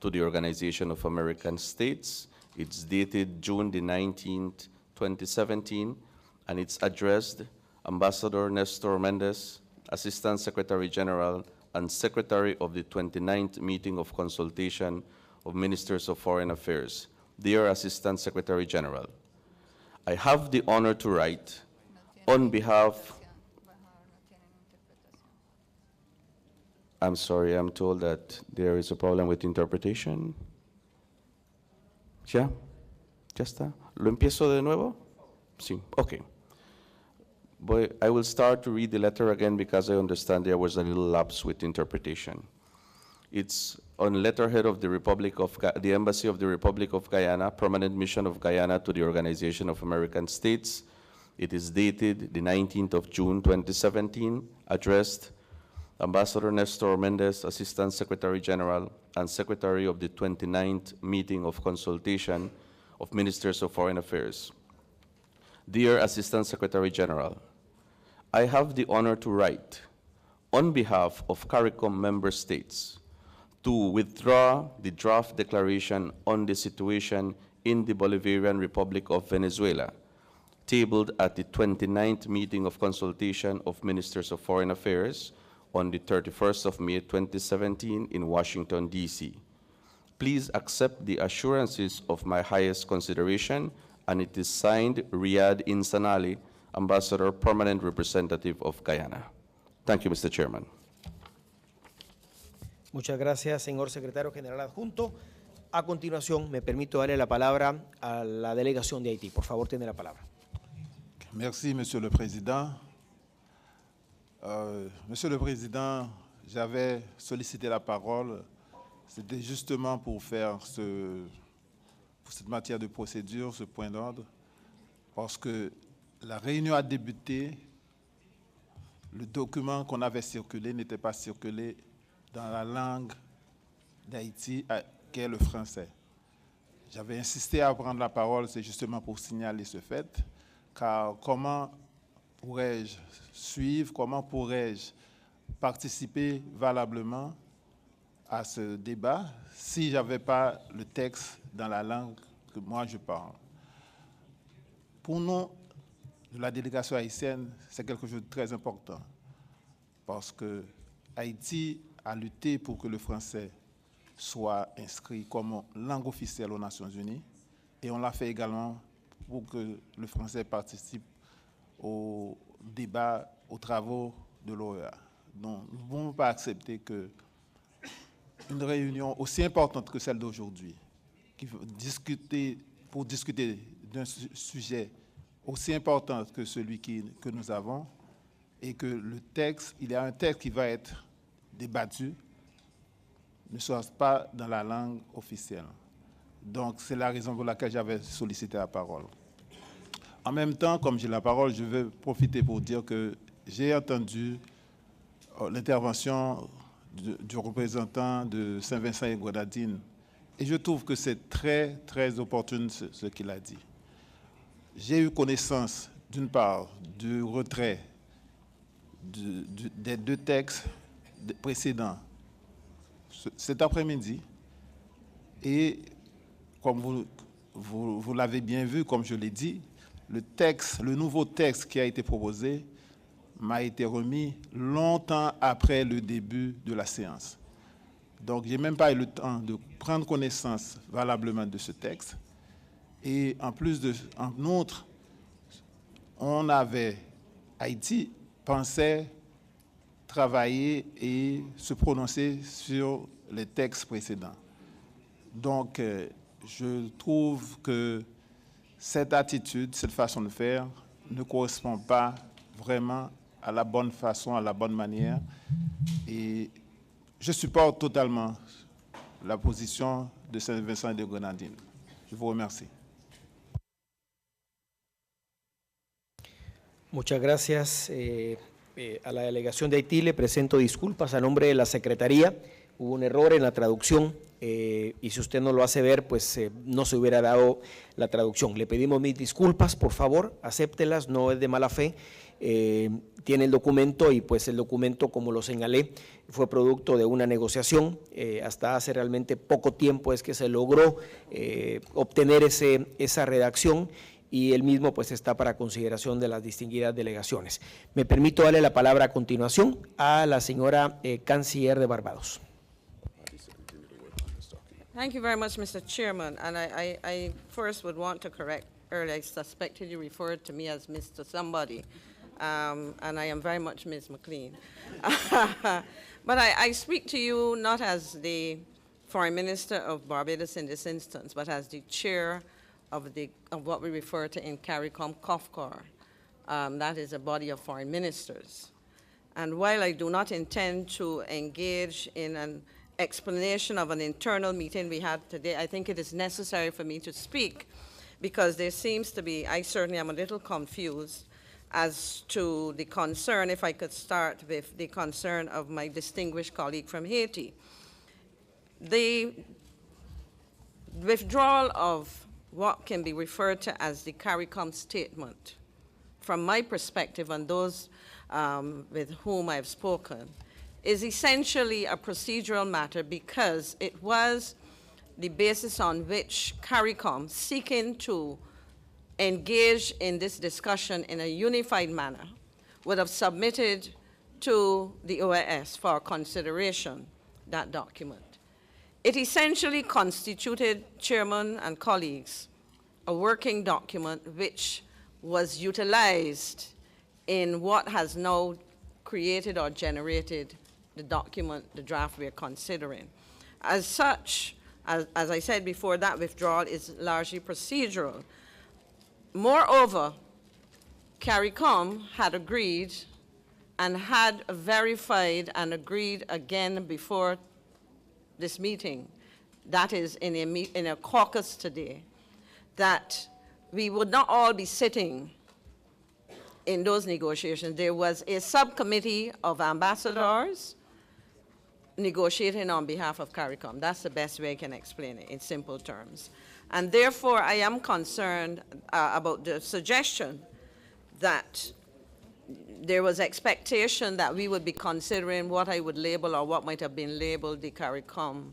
to the Organization of American States. It's dated June the 19th, 2017, and it's addressed Ambassador Nestor Mendez, Assistant Secretary General and Secretary of the 29th Meeting of Consultation of Ministers of Foreign Affairs. Dear Assistant Secretary General, I have the honor to write on behalf, I'm sorry, I'm told that there is a problem with interpretation. ¿Ya? ¿Ya está? ¿Lo empiezo de nuevo? Sí, okay. I will start to read the letter again because I understand there was a little lapse with interpretation. It's on letterhead of the Embassy of the Republic of Guyana, Permanent Mission of Guyana to the Organization of American States. It is dated the 19th of June, 2017, addressed Ambassador Nestor Mendez, Assistant Secretary General and Secretary of the 29th Meeting of Consultation of Ministers of Foreign Affairs. Dear Assistant Secretary General, I have the honor to write on behalf of CARICOM member states to withdraw the draft declaration on the situation in the Bolivarian Republic of Venezuela, tabled at the 29th Meeting of Consultation of Ministers of Foreign Affairs on the 31st of May 2017 in Washington, D.C. Please accept the assurances of my highest consideration, and it is signed Riyad Insanali, Ambassador, Permanent Representative of Guyana. Thank you, Mr. Chairman. Muchas gracias, señor secretario general adjunto. A continuación, me permito darle la palabra a la delegación de Haití. Por favor, tiene la palabra. Merci, Monsieur le Président. Monsieur le Président, j'avais sollicité la parole. C'était justement pour faire pour cette matière de procédure, ce point d'ordre, parce que la réunion a débuté, le document qu'on avait circulé n'était pas circulé dans la langue d'Haïti, qui est le français. J'avais insisté à prendre la parole, c'est justement pour signaler ce fait, car comment pourrais-je suivre, comment pourrais-je participer valablement à ce débat si je n'avais pas le texte dans la langue que moi je parle. Pour nous, de la délégation haïtienne, c'est quelque chose de très important parce que Haïti a lutté pour que le français soit inscrit comme langue officielle aux Nations Unies et on l'a fait également pour que le français participe au débat, aux travaux de l'OEA. Donc, nous ne pouvons pas accepter que une réunion aussi importante que celle d'aujourd'hui, pour discuter d'un sujet aussi important que celui que nous avons, et que le texte, il y a un texte qui va être débattu, ne soit pas dans la langue officielle. Donc, c'est la raison pour laquelle j'avais sollicité la parole. En même temps, comme j'ai la parole, je veux profiter pour dire que j'ai entendu l'intervention du représentant de Saint-Vincent et Grenadines. Et je trouve que c'est très, très opportun ce qu'il a dit. J'ai eu connaissance, d'une part, du retrait des deux textes précédents cet après-midi. Et comme vous l'avez bien vu, comme je l'ai dit, le nouveau texte qui a été proposé m'a été remis longtemps après le début de la séance. Donc, je n'ai même pas eu le temps de prendre connaissance valablement de ce texte. Et en outre, Haïti pensait travailler et se prononcer sur les textes précédents. Donc, je trouve que cette attitude, cette façon de faire ne correspond pas vraiment à la bonne façon, à la bonne manière. Et je supporte totalement la position de Saint-Vincent et de Grenadines. Je vous remercie. Muchas gracias. A la delegación de Haití le presento disculpas a nombre de la Secretaría. Hubo un error en la traducción y si usted no lo hace ver, pues no se hubiera dado la traducción. Le pedimos mis disculpas, por favor, acéptelas, no es de mala fe. Tiene el documento y pues el documento, como lo señalé, fue producto de una negociación. Hasta hace realmente poco tiempo es que se logró obtener esa redacción y el mismo pues está para consideración de las distinguidas delegaciones. Me permito darle la palabra a continuación a la señora canciller de Barbados. Thank you very much, Mr. Chairman. And I first would want to correct earlier. I suspected you referred to me as Mr. Somebody, and I am very much Ms. McLean. But I speak to you not as the Foreign Minister of Barbados in this instance, but as the chair of what we refer to in CARICOM, COFCOR. That is a body of foreign ministers. And while I do not intend to engage in an explanation of an internal meeting we had today, I think it is necessary for me to speak because there seems to be, I certainly am a little confused as to the concern, if I could start with the concern of my distinguished colleague from Haiti. The withdrawal of what can be referred to as the CARICOM statement, from my perspective and those with whom I've spoken, is essentially a procedural matter because it was the basis on which CARICOM, seeking to engage in this discussion in a unified manner, would have submitted to the OAS for consideration that document. It essentially constituted, Chairman and colleagues, a working document which was utilized in what has now created or generated the document, the draft we're considering. As such, as I said before, that withdrawal is largely procedural. Moreover, CARICOM had agreed and had verified and agreed again before this meeting, that is in a caucus today, that we would not all be sitting in those negotiations. There was a subcommittee of ambassadors negotiating on behalf of CARICOM. That's the best way I can explain it in simple terms. And therefore, I am concerned about the suggestion that there was expectation that we would be considering what I would label or what might have been labeled the CARICOM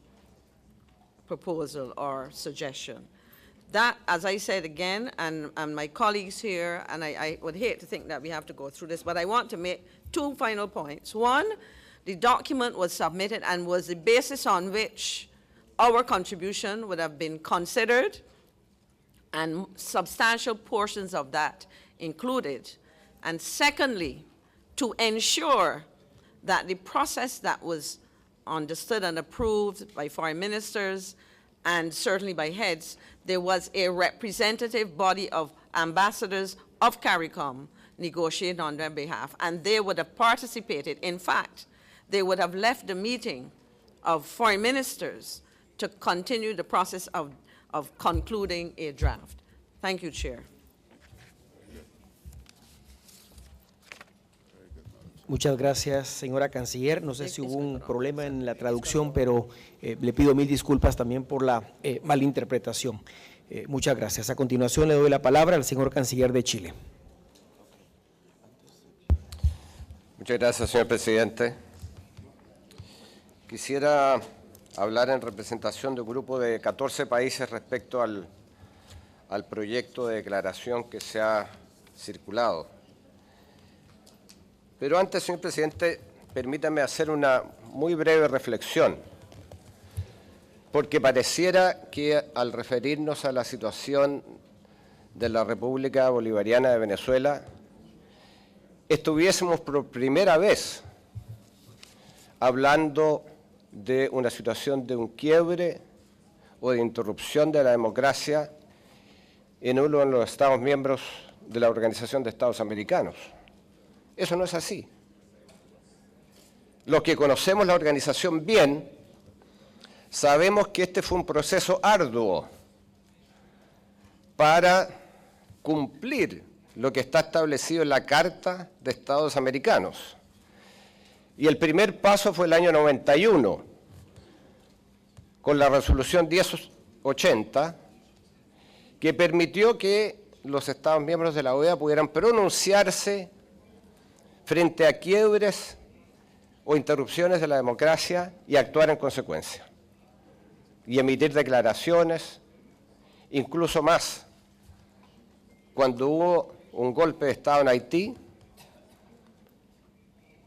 proposal or suggestion. That, as I said again, and my colleagues here, and I would hate to think that we have to go through this, but I want to make two final points. One, the document was submitted and was the basis on which our contribution would have been considered, and substantial portions of that included. And secondly, to ensure that the process that was understood and approved by foreign ministers and certainly by heads, there was a representative body of ambassadors of CARICOM negotiating on their behalf, and they would have participated. In fact, they would have left the meeting of foreign ministers to continue the process of concluding a draft. Thank you, Chair. Muchas gracias, señora canciller. No sé si hubo un problema en la traducción, pero le pido mil disculpas también por la malinterpretación. Muchas gracias. A continuación le doy la palabra al señor canciller de Chile. Muchas gracias, señor presidente. Quisiera hablar en representación de un grupo de 14 países respecto al proyecto de declaración que se ha circulado. Pero antes, señor presidente, permítame hacer una muy breve reflexión, porque pareciera que al referirnos a la situación de la República Bolivariana de Venezuela, estuviésemos por primera vez hablando de una situación de un quiebre o de interrupción de la democracia en uno de los Estados miembros de la Organización de Estados Americanos. Eso no es así. Los que conocemos la organización bien, sabemos que este fue un proceso arduo para cumplir lo que está establecido en la Carta de Estados Americanos. Y el primer paso fue el año 91, con la resolución 1080, que permitió que los Estados miembros de la OEA pudieran pronunciarse frente a quiebres o interrupciones de la democracia y actuar en consecuencia. Y emitir declaraciones, incluso más. Cuando hubo un golpe de Estado en Haití,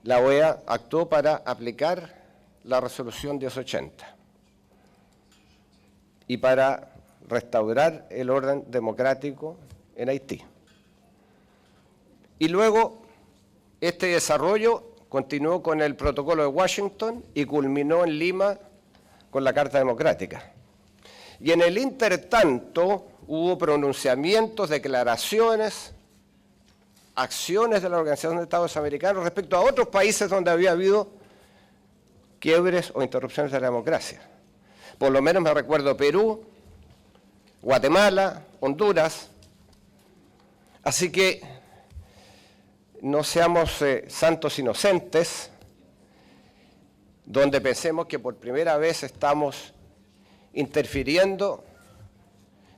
la OEA actuó para aplicar la resolución 1080 y para restaurar el orden democrático en Haití. Y luego este desarrollo continuó con el protocolo de Washington y culminó en Lima con la Carta Democrática. Y en el intertanto hubo pronunciamientos, declaraciones, acciones de la Organización de Estados Americanos respecto a otros países donde había habido quiebres o interrupciones de la democracia. Por lo menos me recuerdo Perú, Guatemala, Honduras. Así que no seamos santos inocentes, donde pensemos que por primera vez estamos interfiriendo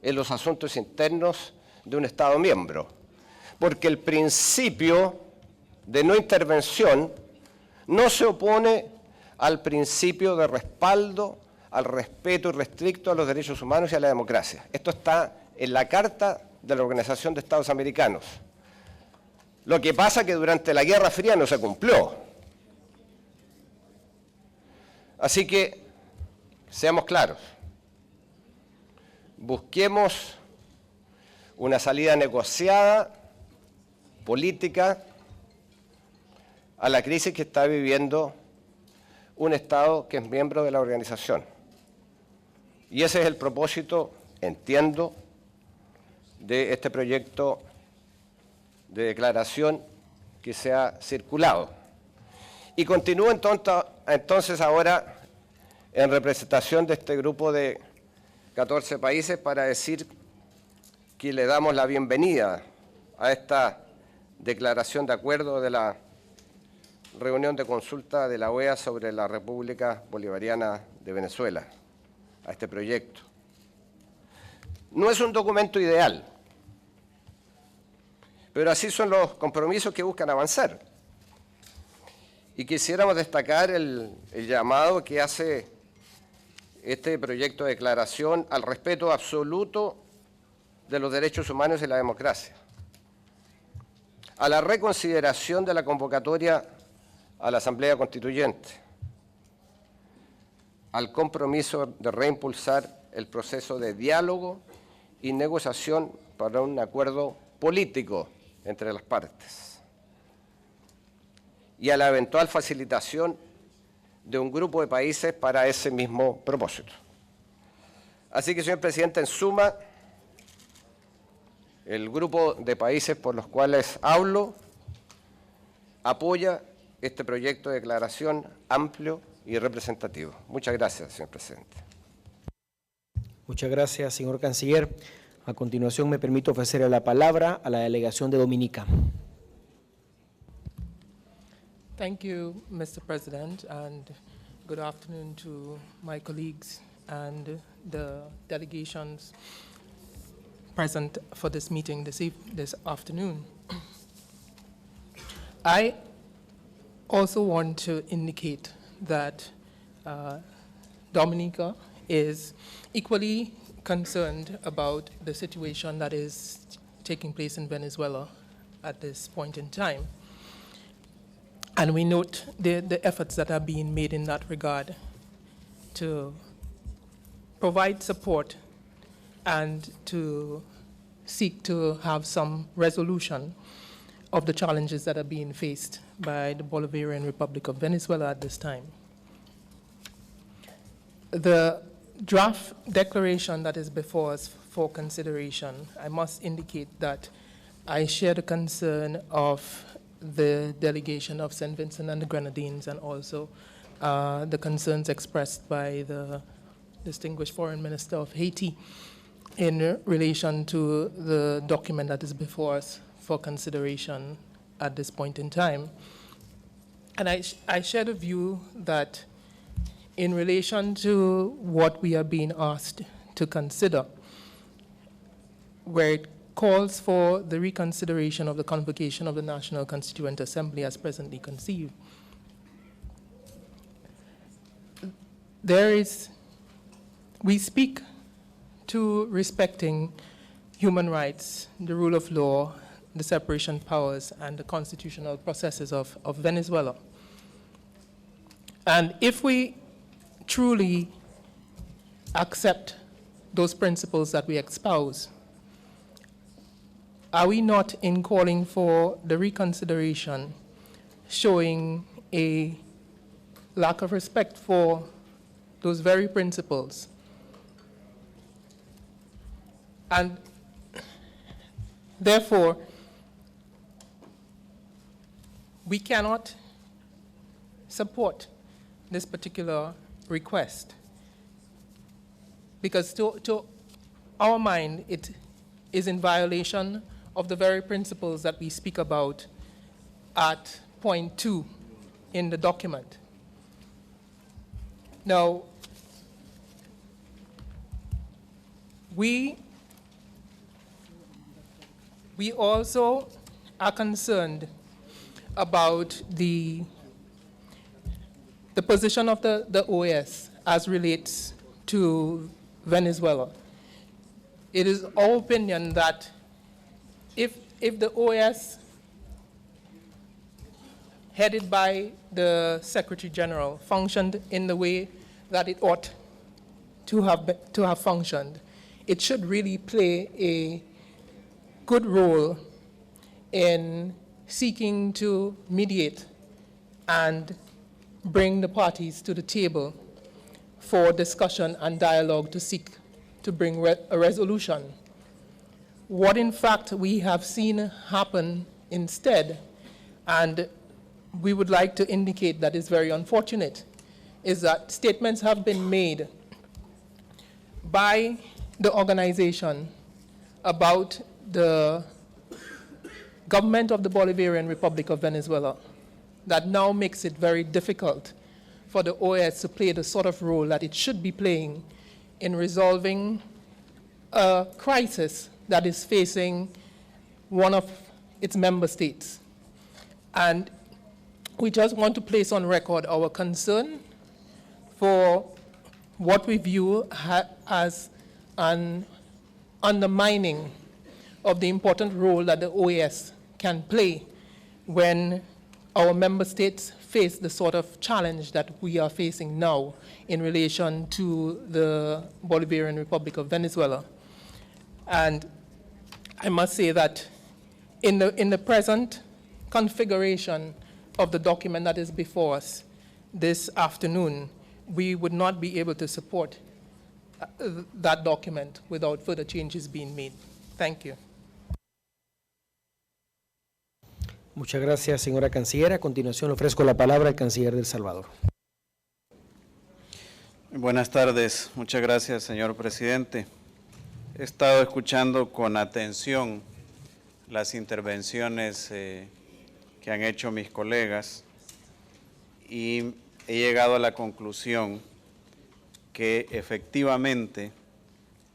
en los asuntos internos de un Estado miembro, porque el principio de no intervención no se opone al principio de respaldo, al respeto irrestricto a los derechos humanos y a la democracia. Esto está en la Carta de la Organización de Estados Americanos. Lo que pasa es que durante la Guerra Fría no se cumplió. Así que, seamos claros, busquemos una salida negociada, política, a la crisis que está viviendo un Estado que es miembro de la organización. Y ese es el propósito, entiendo, de este proyecto de declaración que se ha circulado. Y continúo entonces ahora en representación de este grupo de 14 países para decir que le damos la bienvenida a esta declaración de acuerdo de la reunión de consulta de la OEA sobre la República Bolivariana de Venezuela, a este proyecto. No es un documento ideal, pero así son los compromisos que buscan avanzar. Y quisiéramos destacar el llamado que hace este proyecto de declaración al respeto absoluto de los derechos humanos y la democracia, a la reconsideración de la convocatoria a la Asamblea Constituyente, al compromiso de reimpulsar el proceso de diálogo y negociación para un acuerdo político entre las partes, y a la eventual facilitación de un grupo de países para ese mismo propósito. Así que, señor presidente, en suma, el grupo de países por los cuales hablo apoya este proyecto de declaración amplio y representativo. Muchas gracias, señor presidente. Muchas gracias, señor canciller. A continuación me permito ofrecerle la palabra a la delegación de Dominica. Thank you, Mr. President, and good afternoon to my colleagues and the delegations present for this meeting this afternoon. I also want to indicate that Dominica is equally concerned about the situation that is taking place in Venezuela at this point in time. And we note the efforts that are being made in that regard to provide support and to seek to have some resolution of the challenges that are being faced by the Bolivarian Republic of Venezuela at this time. The draft declaration that is before us for consideration, I must indicate that I share the concern of the delegation of St. Vincent and the Grenadines, and also the concerns expressed by the distinguished Foreign Minister of Haiti in relation to the document that is before us for consideration at this point in time. And I share the view that in relation to what we are being asked to consider, where it calls for the reconsideration of the convocation of the National Constituent Assembly as presently conceived, we speak to respecting human rights, the rule of law, the separation of powers, and the constitutional processes of Venezuela. And if we truly accept those principles that we espouse, are we not, in calling for the reconsideration, showing a lack of respect for those very principles? And therefore, we cannot support this particular request, because to our mind, it is in violation of the very principles that we speak about at point 2 in the document. Now, we also are concerned about the position of the OAS as relates to Venezuela. It is our opinion that if the OAS, headed by the Secretary General, functioned in the way that it ought to have functioned, it should really play a good role in seeking to mediate and bring the parties to the table for discussion and dialogue to seek to bring a resolution. What in fact we have seen happen instead, and we would like to indicate that is very unfortunate, is that statements have been made by the organization about the government of the Bolivarian Republic of Venezuela that now makes it very difficult for the OAS to play the sort of role that it should be playing in resolving a crisis that is facing one of its member states. And we just want to place on record our concern for what we view as an undermining of the important role that the OAS can play when our member states face the sort of challenge that we are facing now in relation to the Bolivarian Republic of Venezuela. And I must say that in the present configuration of the document that is before us this afternoon, we would not be able to support that document without further changes being made. Thank you. Muchas gracias, señora canciller. A continuación le ofrezco la palabra al canciller de El Salvador. Buenas tardes. Muchas gracias, señor presidente. He estado escuchando con atención las intervenciones que han hecho mis colegas y he llegado a la conclusión que efectivamente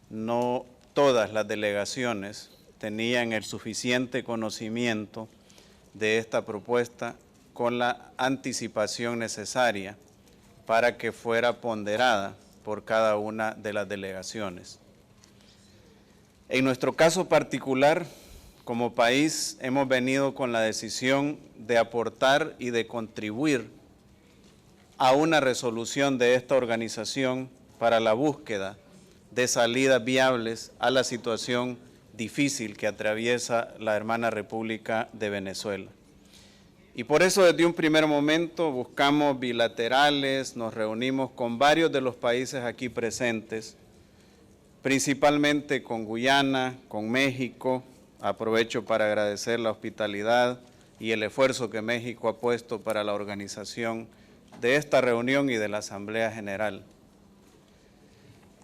no todas las delegaciones tenían el suficiente conocimiento de esta propuesta con la anticipación necesaria para que fuera ponderada por cada una de las delegaciones. En nuestro caso particular, como país, hemos venido con la decisión de aportar y de contribuir a una resolución de esta organización para la búsqueda de salidas viables a la situación difícil que atraviesa la hermana República de Venezuela. Y por eso desde un primer momento buscamos bilaterales, nos reunimos con varios de los países aquí presentes, principalmente con Guyana, con México. Aprovecho para agradecer la hospitalidad y el esfuerzo que México ha puesto para la organización de esta reunión y de la Asamblea General.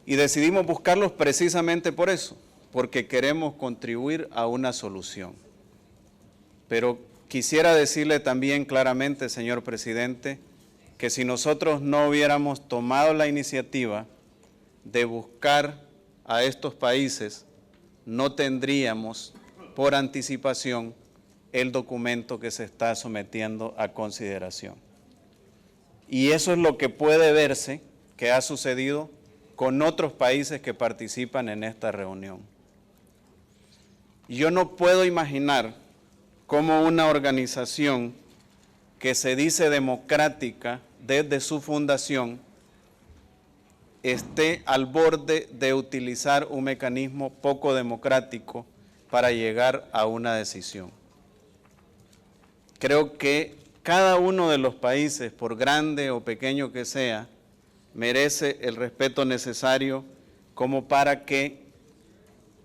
Y decidimos buscarlos precisamente por eso, porque queremos contribuir a una solución. Pero quisiera decirle también claramente, señor presidente, que si nosotros no hubiéramos tomado la iniciativa de buscar a estos países, no tendríamos por anticipación el documento que se está sometiendo a consideración. Y eso es lo que puede verse que ha sucedido con otros países que participan en esta reunión. Yo no puedo imaginar cómo una organización que se dice democrática desde su fundación esté al borde de utilizar un mecanismo poco democrático para llegar a una decisión. Creo que cada uno de los países, por grande o pequeño que sea, merece el respeto necesario como para que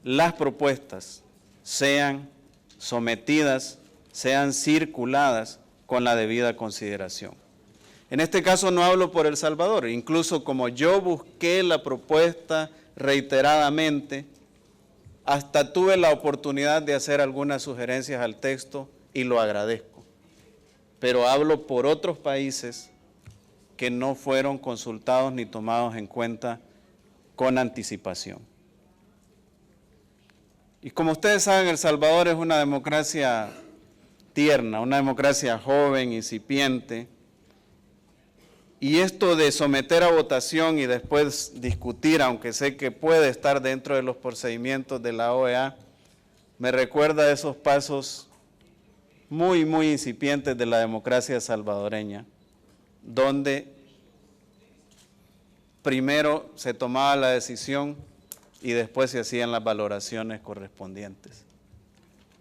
las propuestas sean sometidas, sean circuladas con la debida consideración. En este caso no hablo por El Salvador, incluso como yo busqué la propuesta reiteradamente, hasta tuve la oportunidad de hacer algunas sugerencias al texto y lo agradezco. Pero hablo por otros países que no fueron consultados ni tomados en cuenta con anticipación. Y como ustedes saben, El Salvador es una democracia tierna, una democracia joven, incipiente, y esto de someter a votación y después discutir, aunque sé que puede estar dentro de los procedimientos de la OEA, me recuerda a esos pasos muy incipientes de la democracia salvadoreña, donde primero se tomaba la decisión y después se hacían las valoraciones correspondientes.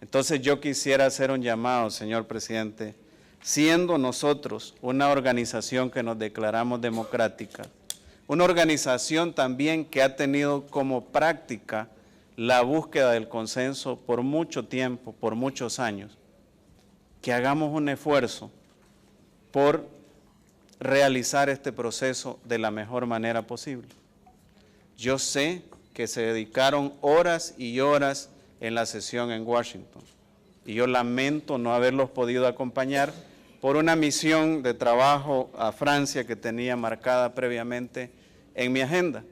Entonces yo quisiera hacer un llamado, señor presidente, siendo nosotros una organización que nos declaramos democrática, una organización también que ha tenido como práctica la búsqueda del consenso por mucho tiempo, por muchos años, que hagamos un esfuerzo por realizar este proceso de la mejor manera posible. Yo sé que se dedicaron horas y horas en la sesión en Washington, y yo lamento no haberlos podido acompañar por una misión de trabajo a Francia que tenía marcada previamente en mi agenda.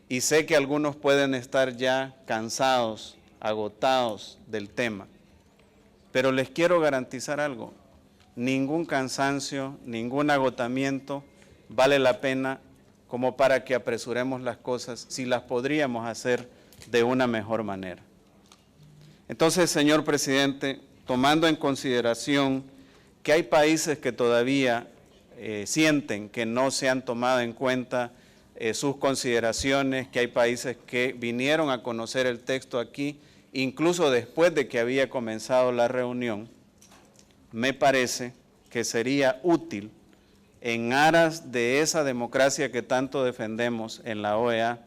Y sé que algunos pueden estar ya cansados, agotados del tema, pero les quiero garantizar algo: ningún cansancio, ningún agotamiento vale la pena como para que apresuremos las cosas si las podríamos hacer de una mejor manera. Entonces, señor presidente, tomando en consideración que hay países que todavía sienten que no se han tomado en cuenta sus consideraciones, que hay países que vinieron a conocer el texto aquí, incluso después de que había comenzado la reunión, me parece que sería útil, en aras de esa democracia que tanto defendemos en la OEA,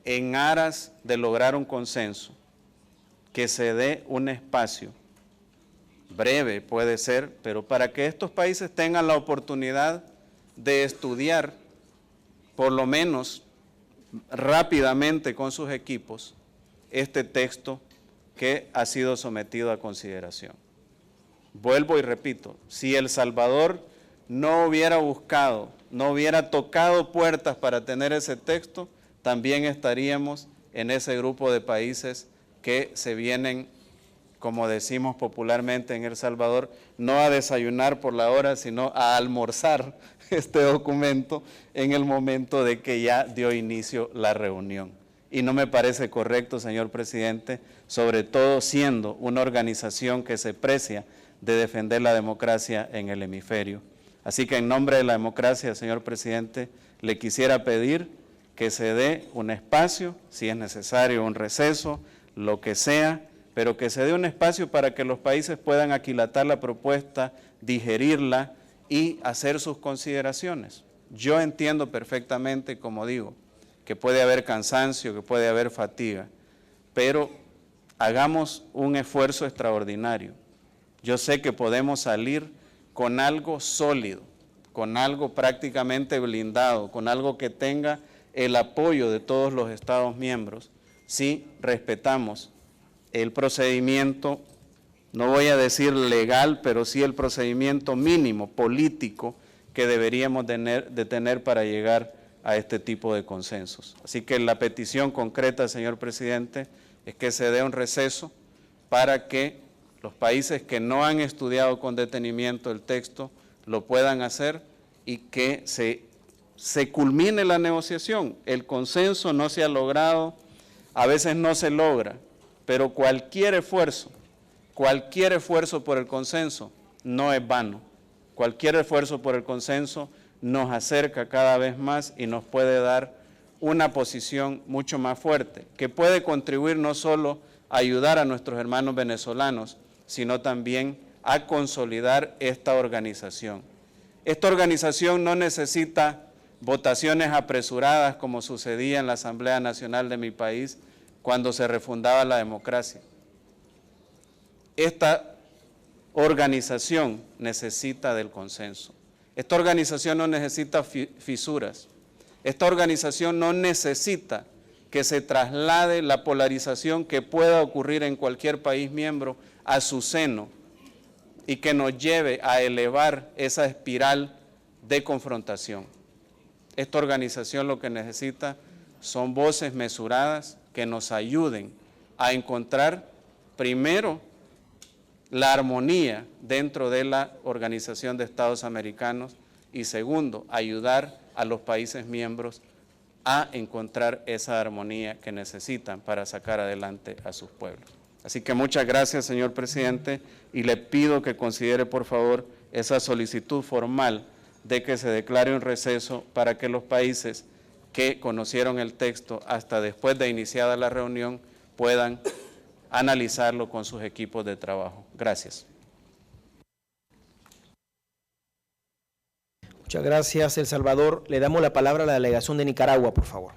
en aras de lograr un consenso, que se dé un espacio, breve puede ser, pero para que estos países tengan la oportunidad de estudiar, por lo menos rápidamente con sus equipos, este texto que ha sido sometido a consideración. Vuelvo y repito, si El Salvador no hubiera buscado, no hubiera tocado puertas para tener ese texto, también estaríamos en ese grupo de países que se vienen, como decimos popularmente en El Salvador, no a desayunar por la hora, sino a almorzar este documento en el momento de que ya dio inicio la reunión. Y no me parece correcto, señor presidente, sobre todo siendo una organización que se precia de defender la democracia en el hemisferio. Así que en nombre de la democracia, señor presidente, le quisiera pedir que se dé un espacio, si es necesario un receso, lo que sea, pero que se dé un espacio para que los países puedan aquilatar la propuesta, digerirla y hacer sus consideraciones. Yo entiendo perfectamente, como digo, que puede haber cansancio, que puede haber fatiga, pero hagamos un esfuerzo extraordinario. Yo sé que podemos salir con algo sólido, con algo prácticamente blindado, con algo que tenga el apoyo de todos los Estados miembros, si respetamos el procedimiento, no voy a decir legal, pero sí el procedimiento mínimo político que deberíamos de tener para llegar a este tipo de consensos. Así que la petición concreta, señor presidente, es que se dé un receso para que los países que no han estudiado con detenimiento el texto lo puedan hacer y que se culmine la negociación. El consenso no se ha logrado, a veces no se logra, pero cualquier esfuerzo por el consenso no es vano. Cualquier esfuerzo por el consenso nos acerca cada vez más y nos puede dar una posición mucho más fuerte, que puede contribuir no solo a ayudar a nuestros hermanos venezolanos, sino también a consolidar esta organización. Esta organización no necesita votaciones apresuradas como sucedía en la Asamblea Nacional de mi país cuando se refundaba la democracia. Esta organización necesita del consenso. Esta organización no necesita fisuras. Esta organización no necesita que se traslade la polarización que pueda ocurrir en cualquier país miembro a su seno y que nos lleve a elevar esa espiral de confrontación. Esta organización lo que necesita son voces mesuradas que nos ayuden a encontrar primero la armonía dentro de la Organización de Estados Americanos y segundo, ayudar a los países miembros a encontrar esa armonía que necesitan para sacar adelante a sus pueblos. Así que muchas gracias, señor presidente, y le pido que considere, por favor, esa solicitud formal de que se declare un receso para que los países que conocieron el texto hasta después de iniciada la reunión puedan analizarlo con sus equipos de trabajo. Gracias. Muchas gracias, El Salvador. Le damos la palabra a la delegación de Nicaragua, por favor.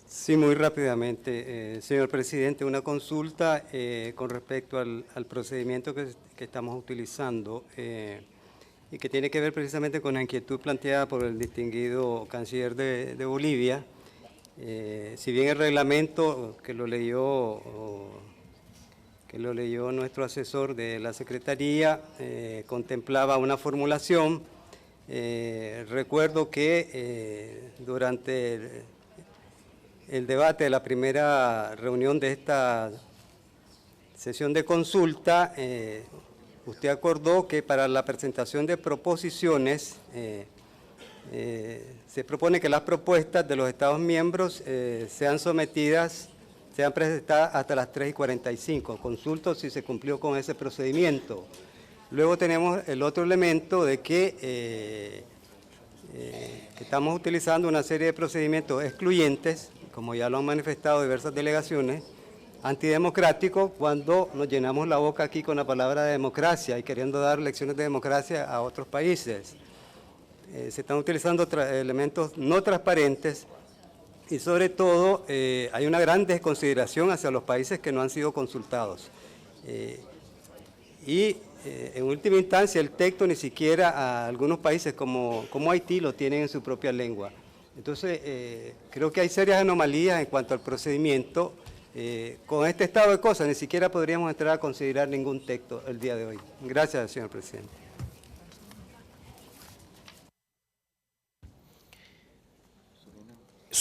Sí, muy rápidamente, señor presidente, una consulta con respecto al procedimiento que estamos utilizando y que tiene que ver precisamente con la inquietud planteada por el distinguido canciller de Bolivia. Si bien el reglamento que lo leyó nuestro asesor de la Secretaría contemplaba una formulación, recuerdo que durante el debate de la primera reunión de esta sesión de consulta, usted acordó que para la presentación de proposiciones se propone que las propuestas de los Estados miembros sean presentadas hasta las 3:45. Consulto si se cumplió con ese procedimiento. Luego tenemos el otro elemento de que estamos utilizando una serie de procedimientos excluyentes, como ya lo han manifestado diversas delegaciones, antidemocráticos, cuando nos llenamos la boca aquí con la palabra de democracia y queriendo dar lecciones de democracia a otros países. Se están utilizando elementos no transparentes y sobre todo hay una gran desconsideración hacia los países que no han sido consultados. En última instancia el texto ni siquiera a algunos países como Haití lo tienen en su propia lengua. Entonces creo que hay serias anomalías en cuanto al procedimiento. Con este estado de cosas ni siquiera podríamos entrar a considerar ningún texto el día de hoy. Gracias, señor presidente.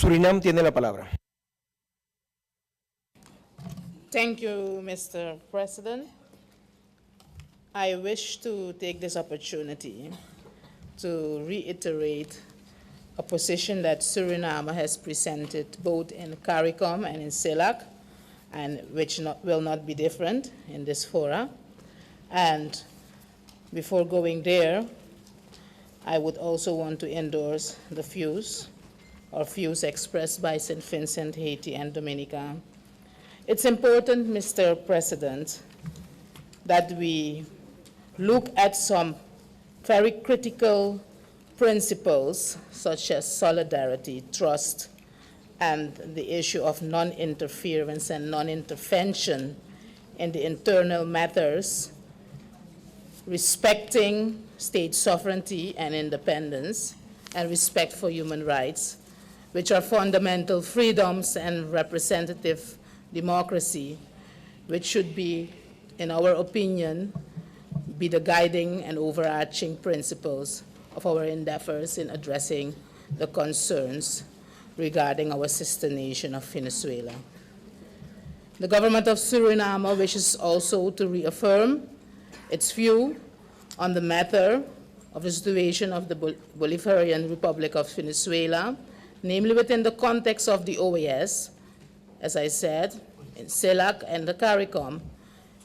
Surinam tiene la palabra. Thank you, Mr. President. I wish to take this opportunity to reiterate a position that Suriname has presented both in CARICOM and in CELAC, and which will not be different in this fora. And before going there, I would also want to endorse the views expressed by St. Vincent, Haiti, and Dominica. It's important, Mr. President, that we look at some very critical principles such as solidarity, trust, and the issue of non-interference and non-intervention in the internal matters, respecting state sovereignty and independence, and respect for human rights, which are fundamental freedoms and representative democracy, which should be, in our opinion, be the guiding and overarching principles of our endeavors in addressing the concerns regarding our sister nation of Venezuela. The government of Suriname wishes also to reaffirm its view on the matter of the situation of the Bolivarian Republic of Venezuela, namely within the context of the OAS, as I said, in CELAC and the CARICOM,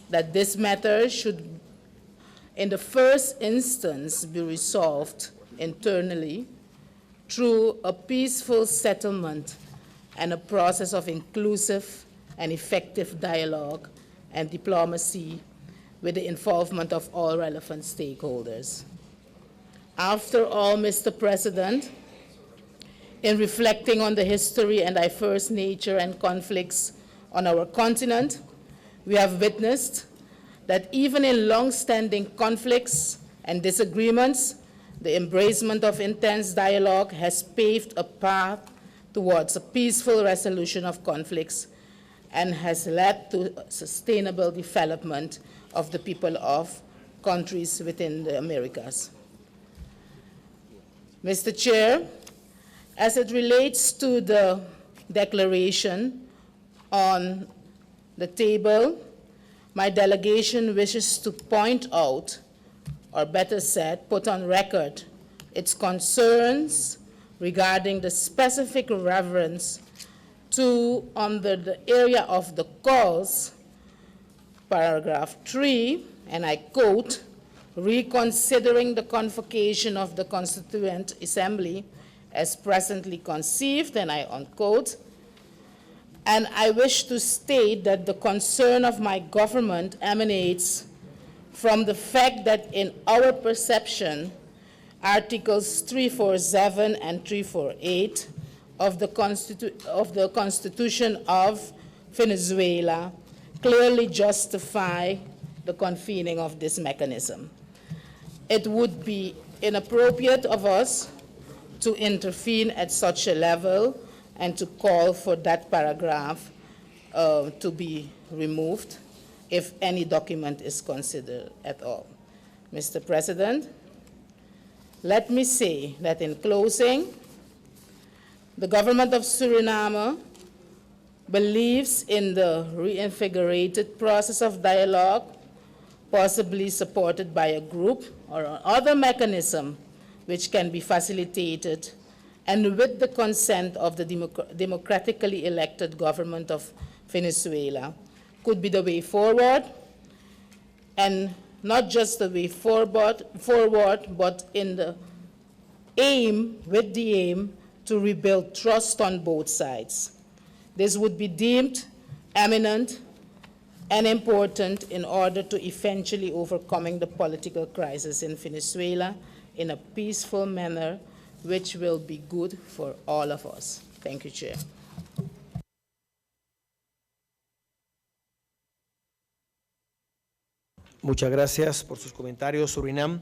that this matter should, in the first instance, be resolved internally through a peaceful settlement and a process of inclusive and effective dialogue and diplomacy with the involvement of all relevant stakeholders. After all, Mr. President, in reflecting on the history and diverse nature and conflicts on our continent, we have witnessed that even in long-standing conflicts and disagreements, the embracement of intense dialogue has paved a path towards a peaceful resolution of conflicts and has led to sustainable development of the people of countries within the Americas. Mr. Chair, as it relates to the declaration on the table, my delegation wishes to point out, or better said, put on record, its concerns regarding the specific reference to, under the area of the cause, paragraph 3, and I quote, reconsidering the convocation of the Constituent Assembly as presently conceived, and I unquote, and I wish to state that the concern of my government emanates from the fact that in our perception, Articles 347 and 348 of the Constitution of Venezuela clearly justify the convening of this mechanism. It would be inappropriate of us to intervene at such a level and to call for that paragraph to be removed if any document is considered at all. Mr. President, let me say that in closing, the government of Suriname believes in the reinvigorated process of dialogue, possibly supported by a group or other mechanism which can be facilitated and with the consent of the democratically elected government of Venezuela, could be the way forward, and not just the way forward, but in the aim, with the aim to rebuild trust on both sides. This would be deemed eminent and important in order to eventually overcoming the political crisis in Venezuela in a peaceful manner, which will be good for all of us. Thank you, Chair. Muchas gracias por sus comentarios, Surinam.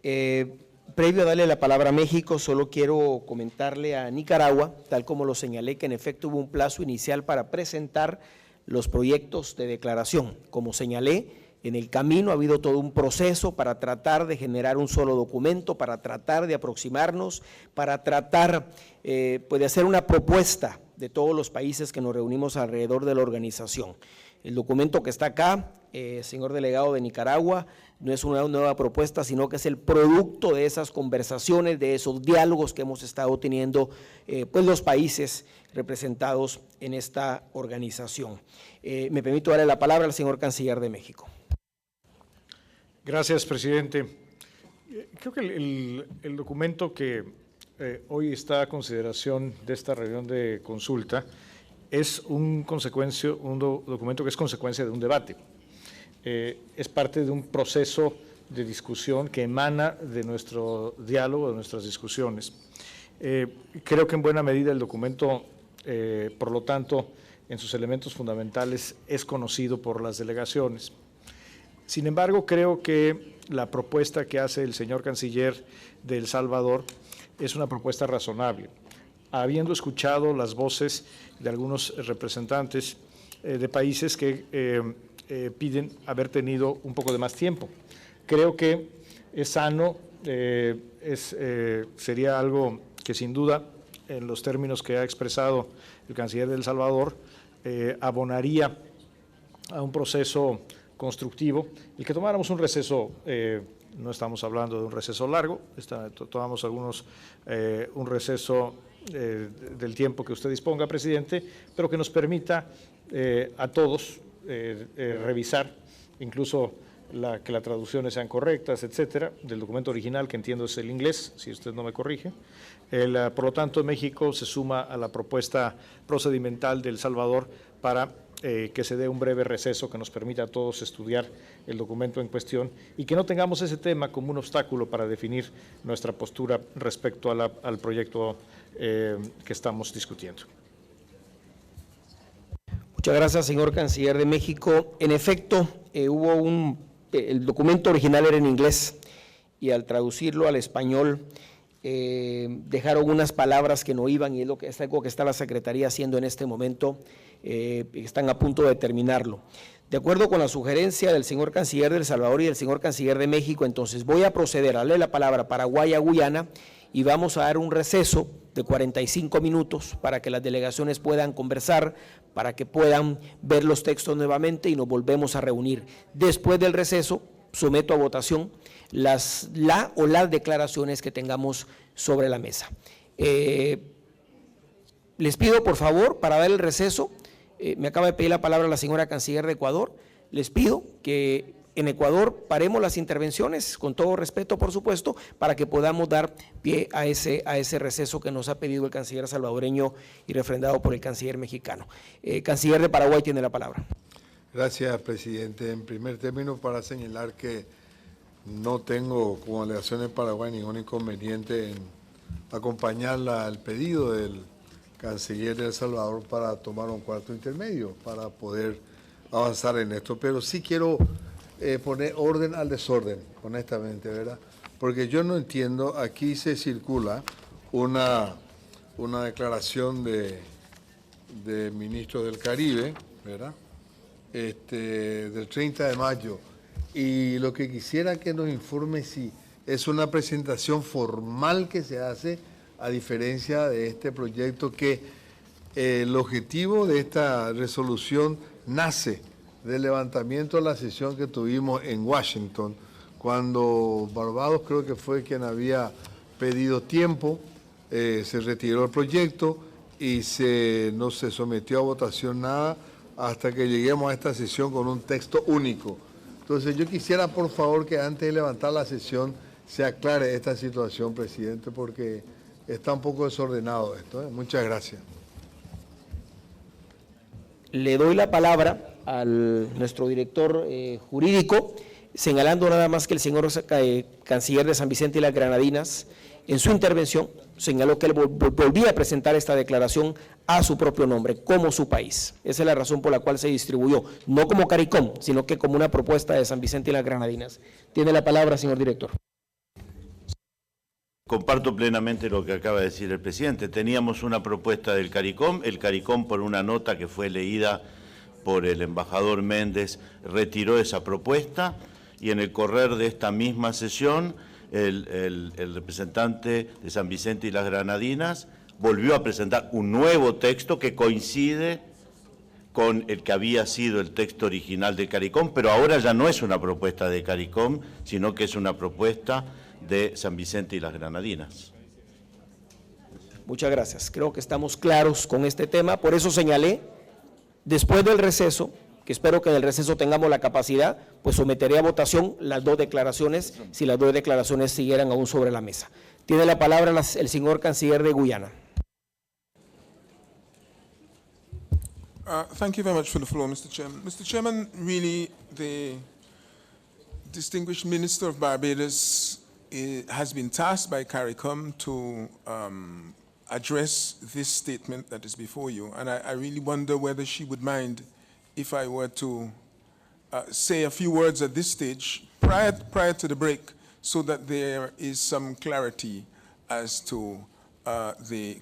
Previo a darle la palabra a México, solo quiero comentarle a Nicaragua, tal como lo señalé, que en efecto hubo un plazo inicial para presentar los proyectos de declaración. Como señalé, En el camino ha habido todo un proceso para tratar de generar un solo documento, para tratar de aproximarnos, para tratar pues de hacer una propuesta de todos los países que nos reunimos alrededor de la organización. El documento que está acá, señor delegado de Nicaragua, no es una nueva propuesta, sino que es el producto de esas conversaciones, de esos diálogos que hemos estado teniendo pues los países representados en esta organización. Me permito darle la palabra al señor Canciller de México. Gracias, presidente. Creo que el documento que hoy está a consideración de esta reunión de consulta es un documento que es consecuencia de un debate. Es parte de un proceso de discusión que emana de nuestro diálogo, de nuestras discusiones. Creo que en buena medida el documento, por lo tanto, en sus elementos fundamentales, es conocido por las delegaciones. Sin embargo, creo que la propuesta que hace el señor canciller de El Salvador es una propuesta razonable. Habiendo escuchado las voces de algunos representantes de países que piden haber tenido un poco de más tiempo. Creo que es sano, sería algo que sin duda, en los términos que ha expresado el canciller de El Salvador, abonaría a un proceso constructivo, el que tomáramos un receso, no estamos hablando de un receso largo, tomamos un receso del tiempo que usted disponga, presidente, pero que nos permita a todos revisar, incluso que las traducciones sean correctas, etcétera, del documento original, que entiendo es el inglés, si usted no me corrige. Por lo tanto, México se suma a la propuesta procedimental de El Salvador para que se dé un breve receso que nos permita a todos estudiar el documento en cuestión y que no tengamos ese tema como un obstáculo para definir nuestra postura respecto al proyecto que estamos discutiendo. Muchas gracias, señor canciller de México. En efecto, el documento original era en inglés y al traducirlo al español dejaron unas palabras que no iban y es algo que está la Secretaría haciendo en este momento. Están a punto de terminarlo. De acuerdo con la sugerencia del señor canciller de El Salvador y del señor canciller de México, entonces voy a proceder a darle la palabra a Paraguay, a Guyana, y vamos a dar un receso de 45 minutos para que las delegaciones puedan conversar, para que puedan ver los textos nuevamente y nos volvemos a reunir. Después del receso, someto a votación las declaraciones que tengamos sobre la mesa. Les pido, por favor, para dar el receso, me acaba de pedir la palabra la señora canciller de Ecuador, les pido que en Ecuador paremos las intervenciones, con todo respeto, por supuesto, para que podamos dar pie a ese receso que nos ha pedido el canciller salvadoreño y refrendado por el canciller mexicano. Canciller de Paraguay tiene la palabra. Gracias, presidente. En primer término, para señalar que no tengo como delegación de Paraguay ningún inconveniente en acompañar al pedido del canciller de El Salvador para tomar un cuarto intermedio, para poder avanzar en esto. Pero sí quiero poner orden al desorden, honestamente, ¿verdad? Porque yo no entiendo, aquí se circula una declaración de ministros del Caribe, ¿verdad? Del 30 de mayo, y lo que quisiera que nos informe si es una presentación formal que se hace, a diferencia de este proyecto, que el objetivo de esta resolución nace del levantamiento de la sesión que tuvimos en Washington, cuando Barbados creo que fue quien había pedido tiempo, se retiró el proyecto y no se sometió a votación nada hasta que lleguemos a esta sesión con un texto único. Entonces yo quisiera, por favor, que antes de levantar la sesión se aclare esta situación, presidente, porque está un poco desordenado esto. Muchas gracias. Le doy la palabra a nuestro director jurídico, señalando nada más que el señor canciller de San Vicente y las Granadinas, en su intervención, señaló que él volvía a presentar esta declaración a su propio nombre, como su país. Esa es la razón por la cual se distribuyó, no como CARICOM, sino que como una propuesta de San Vicente y las Granadinas. Tiene la palabra, señor director. Comparto plenamente lo que acaba de decir el presidente. Teníamos una propuesta del CARICOM, el CARICOM por una nota que fue leída por el embajador Méndez retiró esa propuesta y en el correr de esta misma sesión el representante de San Vicente y las Granadinas volvió a presentar un nuevo texto que coincide con el que había sido el texto original de CARICOM, pero ahora ya no es una propuesta de CARICOM, sino que es una propuesta de San Vicente y las Granadinas. Muchas gracias. Creo que estamos claros con este tema. Por eso señalé, después del receso, que espero que en el receso tengamos la capacidad, pues someteré a votación las dos declaraciones, si las dos declaraciones siguieran aún sobre la mesa. Tiene la palabra el señor canciller de Guyana. Thank you very much for the floor, Mr. Chairman. Mr. Chairman, really, the distinguished Minister of Barbados has been tasked by CARICOM to address this statement that is before you, and I really wonder whether she would mind if I were to say a few words at this stage prior to the break, so that there is some clarity as to the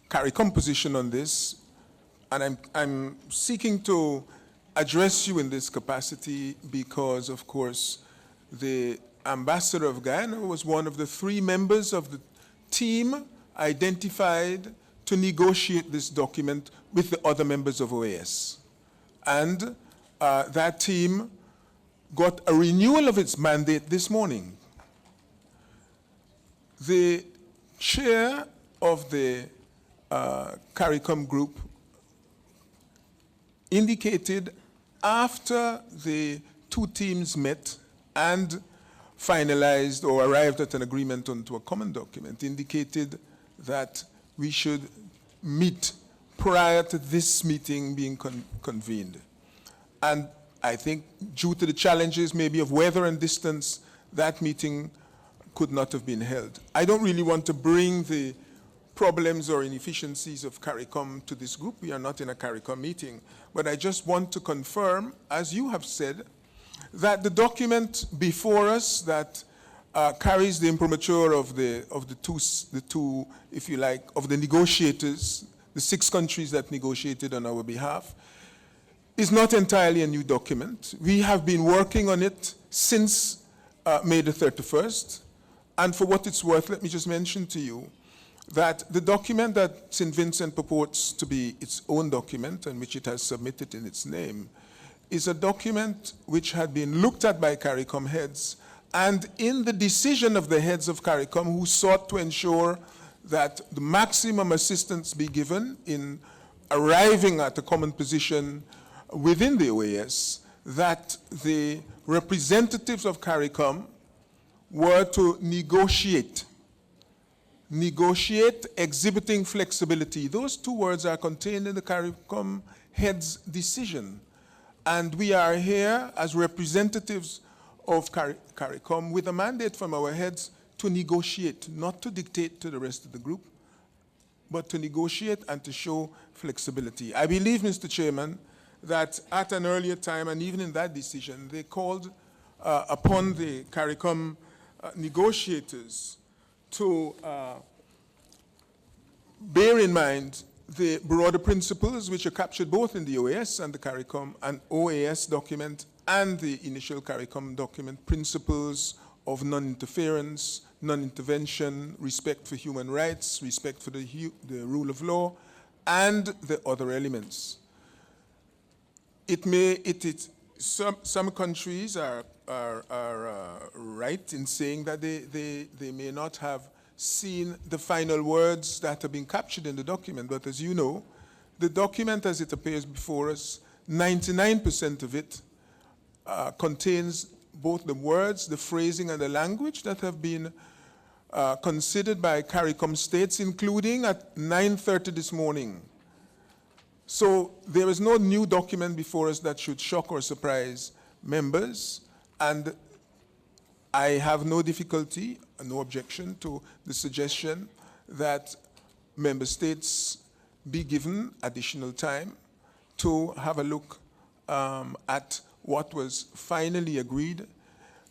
CARICOM position on this. And I'm seeking to address you in this capacity because, of course, the ambassador of Guyana was one of the 3 members of the team identified to negotiate this document with the other members of OAS. And that team got a renewal of its mandate this morning. The chair of the CARICOM group indicated after the 2 teams met and finalized or arrived at an agreement onto a common document, indicated that we should meet prior to this meeting being convened. And I think due to the challenges maybe of weather and distance, that meeting could not have been held. I don't really want to bring the problems or inefficiencies of CARICOM to this group. We are not in a CARICOM meeting. But I just want to confirm, as you have said, that the document before us that carries the imprimatur of the two, if you like, of the negotiators, the 6 countries that negotiated on our behalf, is not entirely a new document. We have been working on it since May the 31st. And for what it's worth, let me just mention to you that the document that St. Vincent purports to be its own document and which it has submitted in its name is a document which had been looked at by CARICOM heads, and in the decision of the heads of CARICOM who sought to ensure that the maximum assistance be given in arriving at a common position within the OAS, that the representatives of CARICOM were to negotiate exhibiting flexibility. Those 2 words are contained in the CARICOM head's decision. And we are here as representatives of CARICOM with a mandate from our heads to negotiate, not to dictate to the rest of the group, but to negotiate and to show flexibility. I believe, Mr. Chairman, that at an earlier time, and even in that decision, they called upon the CARICOM negotiators to bear in mind the broader principles which are captured both in the OAS and the CARICOM and OAS document and the initial CARICOM document, principles of non-interference, non-intervention, respect for human rights, respect for the rule of law, and the other elements. Some countries are right in saying that they may not have seen the final words that have been captured in the document, but as you know, the document as it appears before us, 99% of it contains both the words, the phrasing, and the language that have been considered by CARICOM states, including at 9:30 this morning. So there is no new document before us that should shock or surprise members, and I have no difficulty, no objection to the suggestion that member states be given additional time to have a look at what was finally agreed.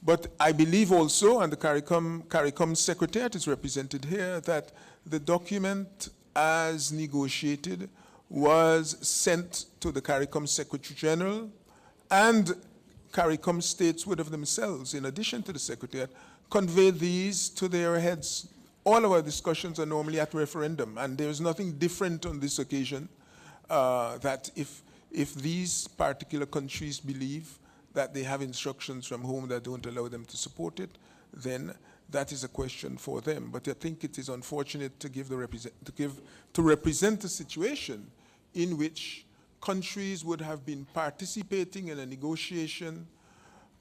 But I believe also, and the CARICOM Secretariat is represented here, that the document as negotiated was sent to the CARICOM Secretary General, and CARICOM states would have themselves, in addition to the Secretariat, convey these to their heads. All our discussions are normally at referendum, and there is nothing different on this occasion, that if these particular countries believe that they have instructions from home that don't allow them to support it, then that is a question for them. But I think it is unfortunate to represent a situation in which countries would have been participating in a negotiation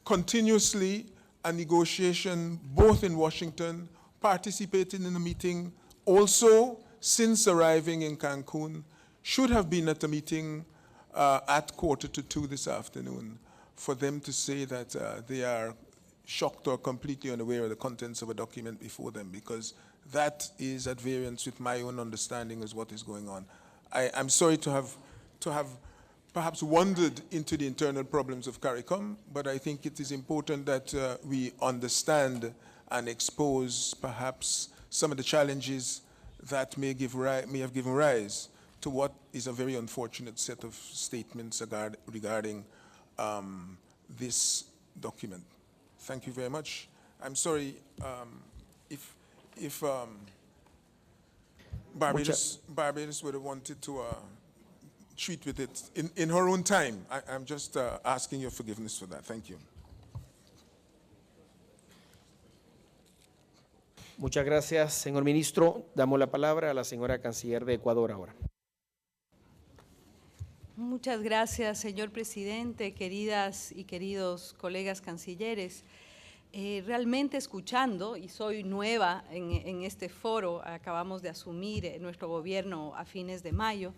continuously, a negotiation both in Washington, participating in the meeting, also since arriving in Cancun, should have been at a meeting at 1:45 this afternoon, for them to say that they are shocked or completely unaware of the contents of a document before them, because that is at variance with my own understanding of what is going on. I'm sorry to have perhaps wandered into the internal problems of CARICOM, but I think it is important that we understand and expose perhaps some of the challenges that may have given rise to what is a very unfortunate set of statements regarding this document. Thank you very much. I'm sorry if Barbados would have wanted to treat with it in her own time. I'm just asking your forgiveness for that. Thank you. Muchas gracias, señor ministro. Damos la palabra a la señora canciller de Ecuador ahora. Muchas gracias, señor presidente, queridas y queridos colegas cancilleres. Realmente escuchando, y soy nueva en este foro, acabamos de asumir nuestro gobierno a fines de mayo,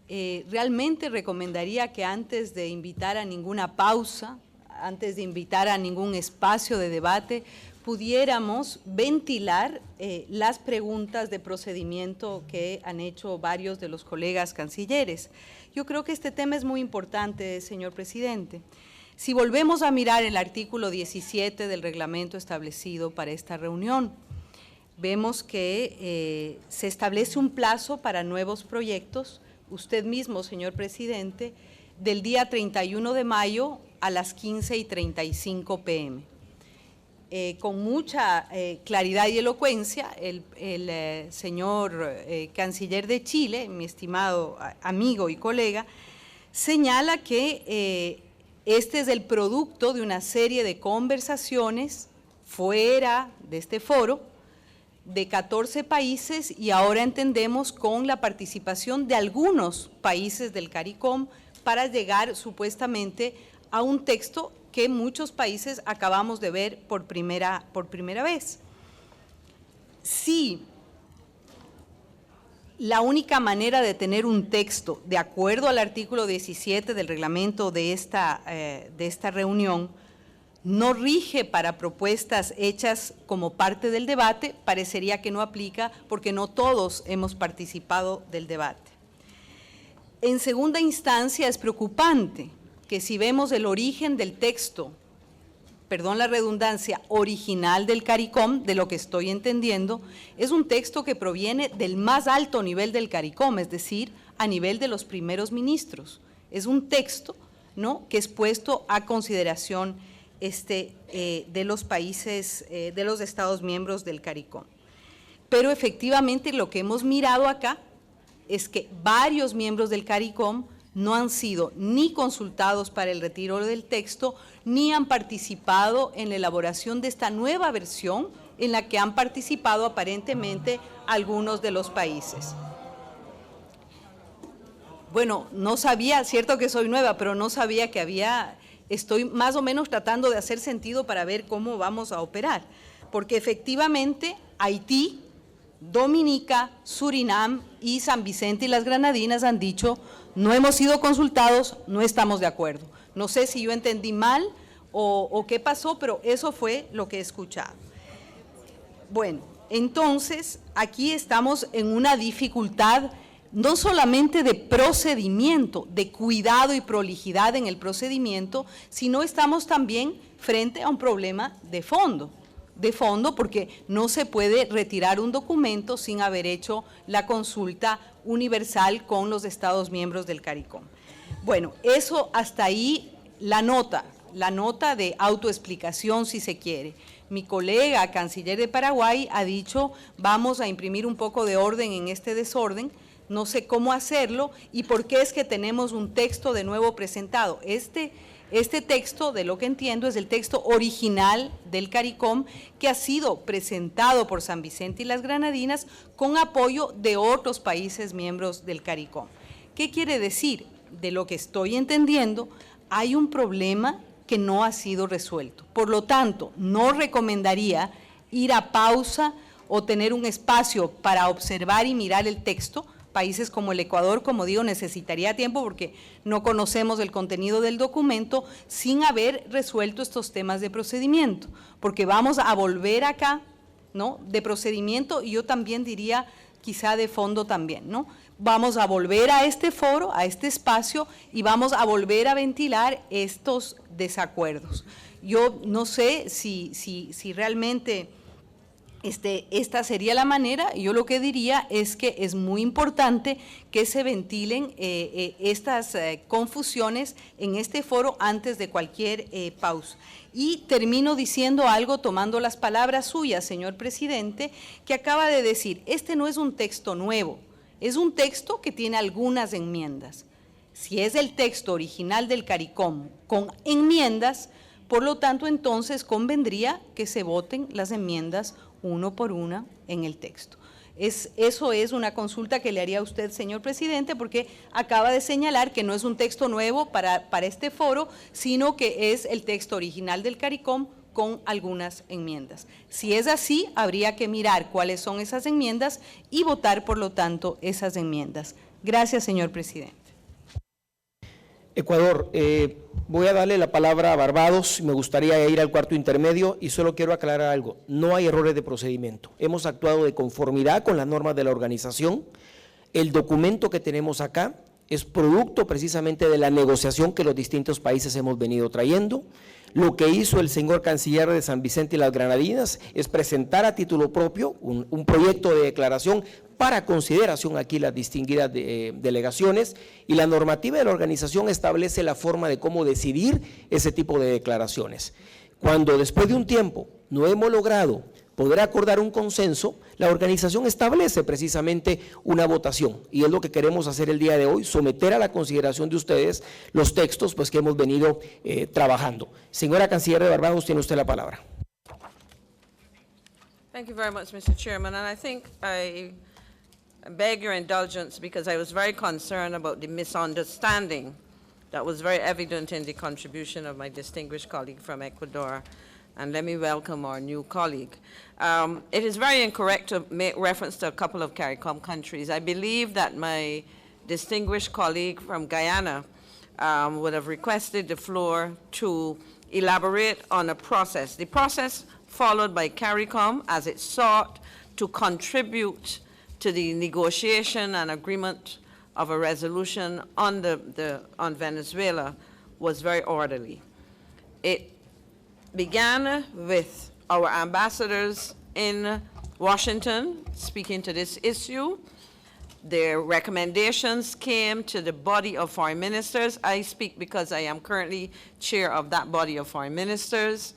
realmente recomendaría que antes de invitar a ninguna pausa, antes de invitar a ningún espacio de debate, pudiéramos ventilar las preguntas de procedimiento que han hecho varios de los colegas cancilleres. Yo creo que este tema es muy importante, señor presidente. Si volvemos a mirar el artículo 17 del reglamento establecido para esta reunión, vemos que se establece un plazo para nuevos proyectos. Usted mismo, señor presidente, del día 31 de mayo a las 15:35 p.m. Con mucha claridad y elocuencia, el señor canciller de Chile, mi estimado amigo y colega, señala que este es el producto de una serie de conversaciones fuera de este foro de 14 países y ahora entendemos con la participación de algunos países del CARICOM para llegar supuestamente a un texto que muchos países acabamos de ver por primera vez. Si la única manera de tener un texto de acuerdo al artículo 17 del reglamento de esta reunión no rige para propuestas hechas como parte del debate, parecería que no aplica porque no todos hemos participado del debate. En segunda instancia, es preocupante que si vemos el origen del texto, perdón la redundancia, original del CARICOM, de lo que estoy entendiendo, es un texto que proviene del más alto nivel del CARICOM, es decir, a nivel de los primeros ministros. Es un texto, ¿no?, que es puesto a consideración de los países, de los Estados miembros del CARICOM. Pero efectivamente lo que hemos mirado acá es que varios miembros del CARICOM no han sido ni consultados para el retiro del texto, ni han participado en la elaboración de esta nueva versión en la que han participado aparentemente algunos de los países. Bueno, no sabía, cierto que soy nueva, pero no sabía que había, estoy más o menos tratando de hacer sentido para ver cómo vamos a operar, porque efectivamente Haití, Dominica, Surinam y San Vicente y las Granadinas han dicho: no hemos sido consultados, no estamos de acuerdo. No sé si yo entendí mal o qué pasó, pero eso fue lo que he escuchado. Bueno, entonces aquí estamos en una dificultad no solamente de procedimiento, de cuidado y prolijidad en el procedimiento, sino estamos también frente a un problema de fondo porque no se puede retirar un documento sin haber hecho la consulta universal con los Estados miembros del CARICOM. Bueno, eso hasta ahí la nota de autoexplicación, si se quiere. Mi colega canciller de Paraguay ha dicho, vamos a imprimir un poco de orden en este desorden, no sé cómo hacerlo y por qué es que tenemos un texto de nuevo presentado. Este texto, de lo que entiendo, es el texto original del CARICOM que ha sido presentado por San Vicente y las Granadinas con apoyo de otros países miembros del CARICOM. ¿Qué quiere decir? De lo que estoy entendiendo, hay un problema que no ha sido resuelto. Por lo tanto, no recomendaría ir a pausa o tener un espacio para observar y mirar el texto. Países como el Ecuador, como digo, necesitaría tiempo porque no conocemos el contenido del documento sin haber resuelto estos temas de procedimiento, porque vamos a volver acá, ¿no?, de procedimiento y yo también diría quizá de fondo también, ¿no? Vamos a volver a este foro, a este espacio y vamos a volver a ventilar estos desacuerdos. Yo no sé si realmente esta sería la manera. Yo lo que diría es que es muy importante que se ventilen estas confusiones en este foro antes de cualquier pausa. Y termino diciendo algo tomando las palabras suyas, señor presidente, que acaba de decir, este no es un texto nuevo, es un texto que tiene algunas enmiendas. Si es el texto original del CARICOM con enmiendas, por lo tanto, entonces convendría que se voten las enmiendas uno por una en el texto. Eso es una consulta que le haría a usted, señor presidente, porque acaba de señalar que no es un texto nuevo para este foro, sino que es el texto original del CARICOM con algunas enmiendas. Si es así, habría que mirar cuáles son esas enmiendas y votar, por lo tanto, esas enmiendas. Gracias, señor presidente. Ecuador, voy a darle la palabra a Barbados, me gustaría ir al cuarto intermedio y solo quiero aclarar algo, no hay errores de procedimiento, hemos actuado de conformidad con las normas de la organización, el documento que tenemos acá es producto precisamente de la negociación que los distintos países hemos venido trayendo. Lo que hizo el señor canciller de San Vicente y las Granadinas es presentar a título propio un proyecto de declaración para consideración aquí las distinguidas delegaciones, y la normativa de la organización establece la forma de cómo decidir ese tipo de declaraciones. Cuando después de un tiempo no hemos logrado poder acordar un consenso, la organización establece precisamente una votación y es lo que queremos hacer el día de hoy, someter a la consideración de ustedes los textos pues, que hemos venido trabajando. Señora Canciller de Barbados, tiene usted la palabra. Thank you very much, Mr. Chairman, and I think I beg your indulgence because I was very concerned about the misunderstanding that was very evident in the contribution of my distinguished colleague from Ecuador. And let me welcome our new colleague. It is very incorrect to make reference to a couple of CARICOM countries. I believe that my distinguished colleague from Guyana would have requested the floor to elaborate on a process. The process followed by CARICOM as it sought to contribute to the negotiation and agreement of a resolution on on Venezuela was very orderly. It began with our ambassadors in Washington speaking to this issue. Their recommendations came to the body of foreign ministers. I speak because I am currently chair of that body of foreign ministers.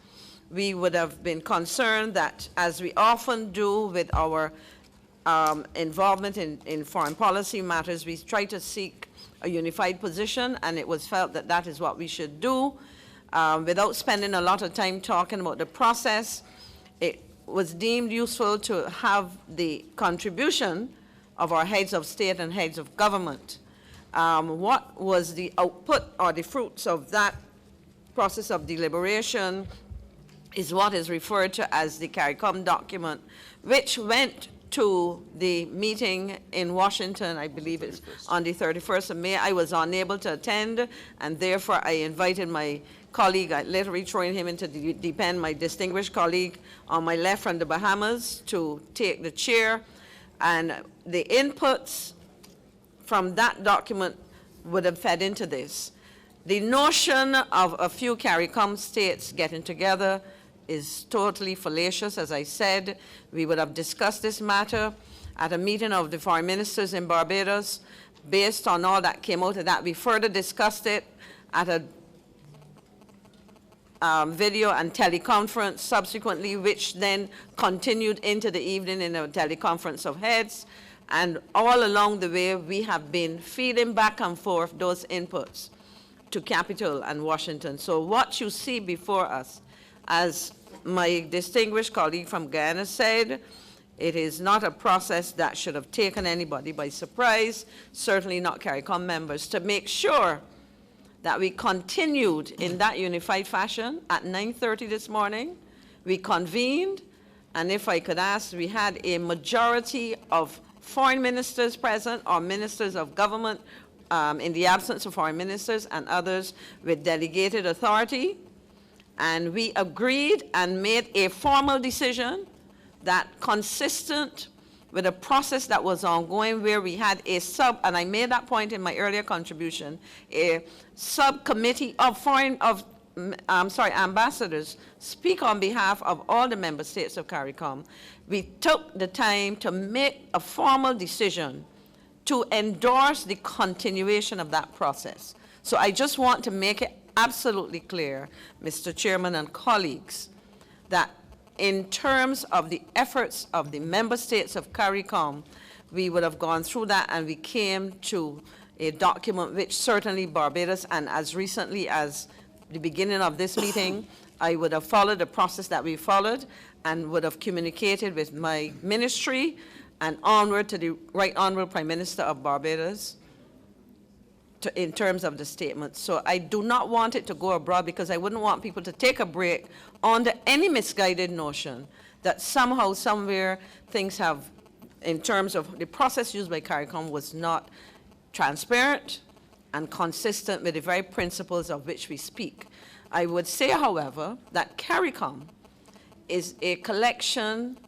We would have been concerned that, as we often do with our involvement in foreign policy matters, we try to seek a unified position, and it was felt that that is what we should do. Without spending a lot of time talking about the process, it was deemed useful to have the contribution of our heads of state and heads of government. What was the output or the fruits of that process of deliberation is what is referred to as the CARICOM document, which went to the meeting in Washington, I believe it's on the 31st of May. I was unable to attend, and therefore I invited my colleague, I literally throwing him into the deep end, my distinguished colleague on my left from the Bahamas, to take the chair. And the inputs from that document would have fed into this. The notion of a few CARICOM states getting together is totally fallacious. As I said, we would have discussed this matter. at a meeting of the foreign ministers in Barbados. Based on all that came out of that, we further discussed it at a video and teleconference subsequently, which then continued into the evening in a teleconference of heads. And all along the way, we have been feeding back and forth those inputs to Capitol and Washington. So what you see before us, as my distinguished colleague from Guyana said, it is not a process that should have taken anybody by surprise, certainly not CARICOM members, to make sure that we continued in that unified fashion. At 9:30 this morning, we convened, and if I could ask, we had a majority of foreign ministers present, or ministers of government in the absence of foreign ministers, and others with delegated authority. And we agreed and made a formal decision that, consistent with a process that was ongoing, where we had a and I made that point in my earlier contribution, a subcommittee of ambassadors speak on behalf of all the member states of CARICOM. We took the time to make a formal decision to endorse the continuation of that process. So I just want to make it absolutely clear, Mr. Chairman and colleagues, that in terms of the efforts of the member states of CARICOM, we would have gone through that, and we came to a document which certainly Barbados, and as recently as the beginning of this meeting, I would have followed the process that we followed and would have communicated with my ministry and onward to the Right Honourable Prime Minister of Barbados in terms of the statement. So I do not want it to go abroad, because I wouldn't want people to take a break under any misguided notion that somehow, somewhere, things have, in terms of the process used by CARICOM, was not transparent and consistent with the very principles of which we speak. I would say, however, that CARICOM is a collection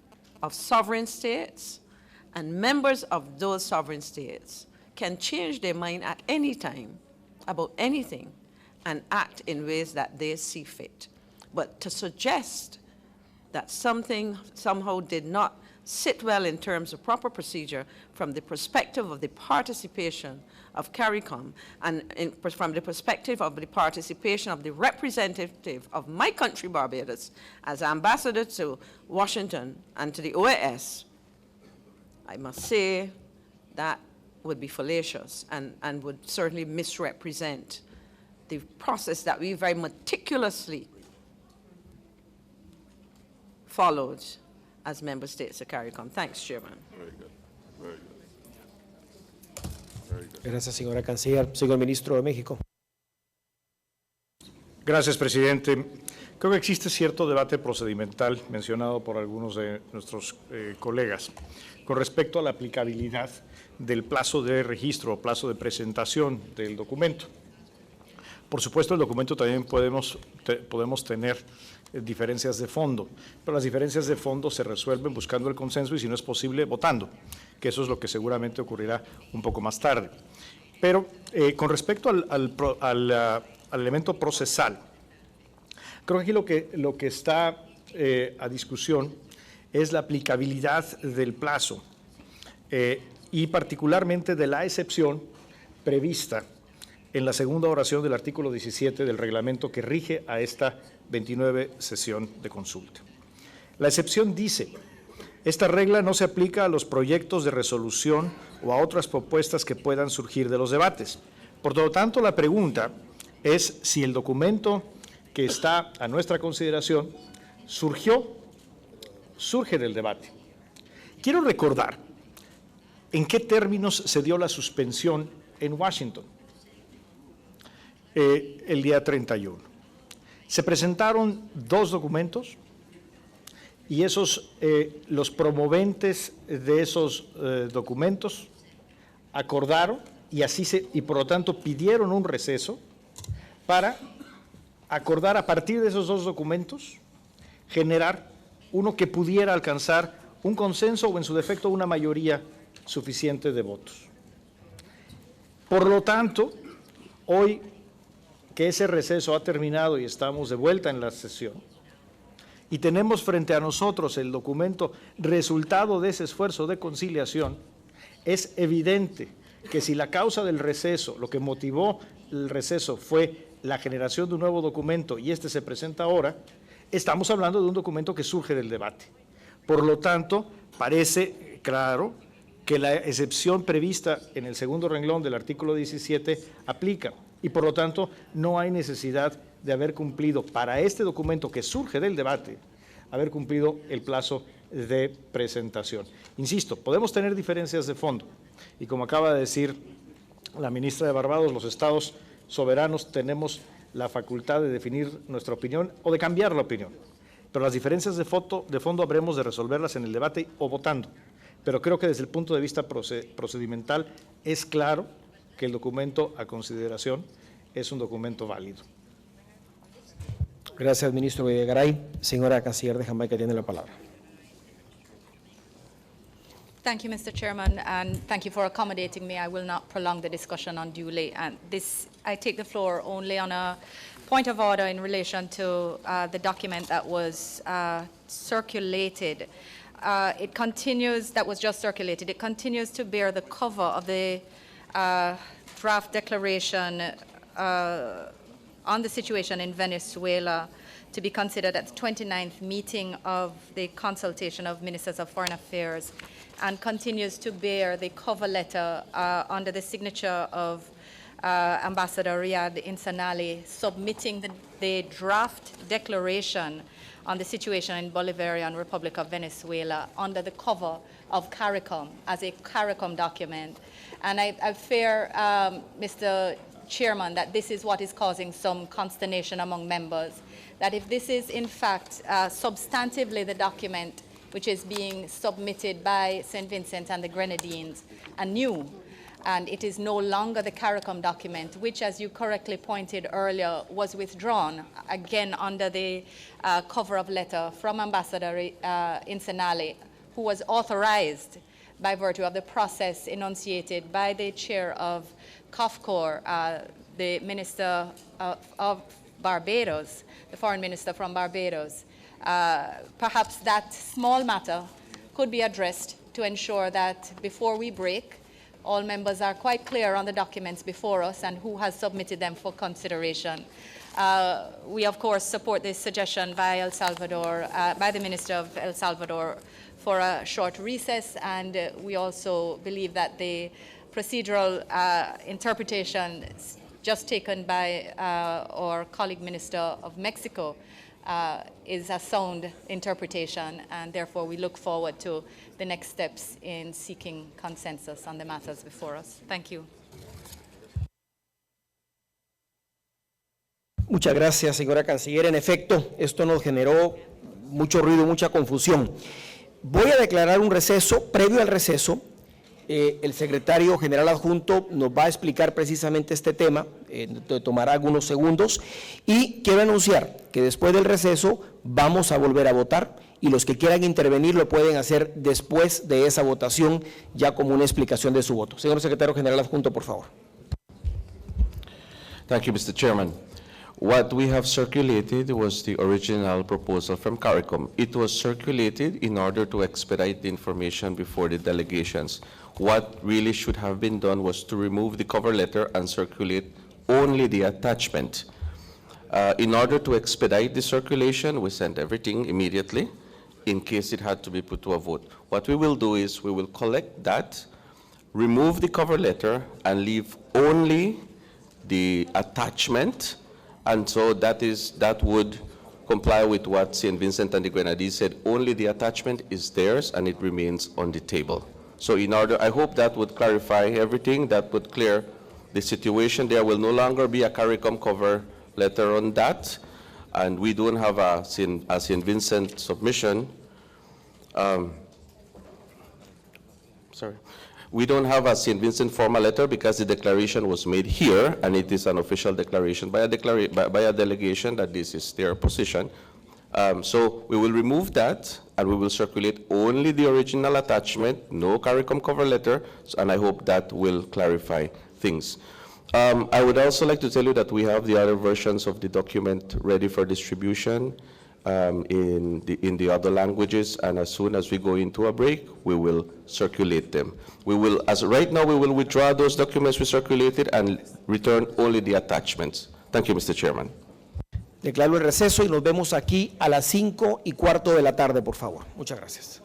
of sovereign states, and members of those sovereign states can change their mind at any time about anything and act in ways that they see fit. But to suggest that something somehow did not sit well in terms of proper procedure from the perspective of the participation of CARICOM and from the perspective of the participation of the representative of my country, Barbados, as ambassador to Washington and to the OAS, I must say that would be fallacious and would certainly misrepresent the process that we very meticulously followed as member states of CARICOM. Thanks, Chairman. Very good. Very good. Very good. Gracias, señora Canciller. Señor Ministro de México. Gracias, presidente. Creo que existe cierto debate procedimental mencionado por algunos de nuestros colegas con respecto a la aplicabilidad del plazo de registro o plazo de presentación del documento. Por supuesto, el documento también podemos tener diferencias de fondo, pero las diferencias de fondo se resuelven buscando el consenso y, si no es posible, votando, que eso es lo que seguramente ocurrirá un poco más tarde. Pero con respecto al elemento procesal, creo que aquí lo que está a discusión es la aplicabilidad del plazo y particularmente de la excepción prevista en la segunda oración del artículo 17 del reglamento que rige a esta 29 sesión de consulta. La excepción dice: esta regla no se aplica a los proyectos de resolución o a otras propuestas que puedan surgir de los debates. Por lo tanto, la pregunta es si el documento que está a nuestra consideración surge del debate. Quiero recordar en qué términos se dio la suspensión en Washington el día 31. Se presentaron dos documentos y los promoventes de esos documentos acordaron y por lo tanto pidieron un receso para acordar, a partir de esos dos documentos, generar uno que pudiera alcanzar un consenso o, en su defecto, una mayoría suficiente de votos. Por lo tanto, hoy que ese receso ha terminado y estamos de vuelta en la sesión, y tenemos frente a nosotros el documento resultado de ese esfuerzo de conciliación, es evidente que si la causa del receso, lo que motivó el receso fue la generación de un nuevo documento y este se presenta ahora, estamos hablando de un documento que surge del debate. Por lo tanto, parece claro que la excepción prevista en el segundo renglón del artículo 17 aplica y por lo tanto no hay necesidad de haber cumplido para este documento que surge del debate, haber cumplido el plazo de presentación. Insisto, podemos tener diferencias de fondo y como acaba de decir la ministra de Barbados, los estados soberanos tenemos la facultad de definir nuestra opinión o de cambiar la opinión. Pero las diferencias de fondo habremos de resolverlas en el debate o votando. Pero creo que desde el punto de vista procedimental es claro que el documento a consideración es un documento válido. Gracias, ministro Videgaray. Señora Canciller de Jamaica tiene la palabra. Thank you, Mr. Chairman, and thank you for accommodating me. I will not prolong the discussion unduly. And I take the floor only on a point of order in relation to the document that was circulated. It continues to bear the cover of the draft declaration on the situation in Venezuela to be considered at the 29th meeting of the consultation of Ministers of Foreign Affairs, and continues to bear the cover letter under the signature of Ambassador Riyad Insanali, submitting the draft declaration on the situation in Bolivarian Republic of Venezuela under the cover of CARICOM as a CARICOM document. And I fear, Mr. Chairman, that this is what is causing some consternation among members, that if this is in fact substantively the document which is being submitted by St. Vincent and the Grenadines anew, and it is no longer the CARICOM document, which, as you correctly pointed earlier, was withdrawn, again under the cover of letter from Ambassador Insanali, who was authorized by virtue of the process enunciated by the chair of COFCOR, the Minister of Barbados, the Foreign Minister from Barbados. Perhaps that small matter could be addressed to ensure that before we break, all members are quite clear on the documents before us and who has submitted them for consideration. We, of course, support this suggestion by El Salvador, by the Minister of El Salvador for a short recess, and we also believe that the procedural interpretation just taken by our colleague Minister of Mexico is a sound interpretation, and therefore we look forward to the next steps in seeking consensus on the matters before us. Thank you. Muchas gracias, señora Canciller. En efecto, esto nos generó mucho ruido, mucha confusión. Voy a declarar un receso. Previo al receso, el secretario general adjunto nos va a explicar precisamente este tema, tomará algunos segundos, y quiero anunciar que después del receso vamos a volver a votar y los que quieran intervenir lo pueden hacer después de esa votación, ya como una explicación de su voto. Señor secretario general adjunto, por favor. Thank you, Mr. Chairman. What we have circulated was the original proposal from CARICOM. It was circulated in order to expedite the information before the delegations. What really should have been done was to remove the cover letter and circulate only the attachment. In order to expedite the circulation, we sent everything immediately in case it had to be put to a vote. What we will do is we will collect that, remove the cover letter, and leave only the attachment. And so that would comply with what St. Vincent and the Grenadines said. Only the attachment is theirs and it remains on the table. So I hope that would clarify everything, that would clear the situation. There will no longer be a CARICOM cover letter on that. And we don't have a St. Vincent submission. We don't have a St. Vincent formal letter because the declaration was made here, and it is an official declaration by a delegation that this is their position. So we will remove that, and we will circulate only the original attachment, no CARICOM cover letter, and I hope that will clarify things. I would also like to tell you that we have the other versions of the document ready for distribution. in the other languages, and as soon as we go into a break, we will circulate them. We will, as right now, we will withdraw those documents we circulated and return only the attachments. Thank you, Mr. Chairman. Declaro el receso y nos vemos aquí a las 5:15 de la tarde, por favor. Muchas gracias.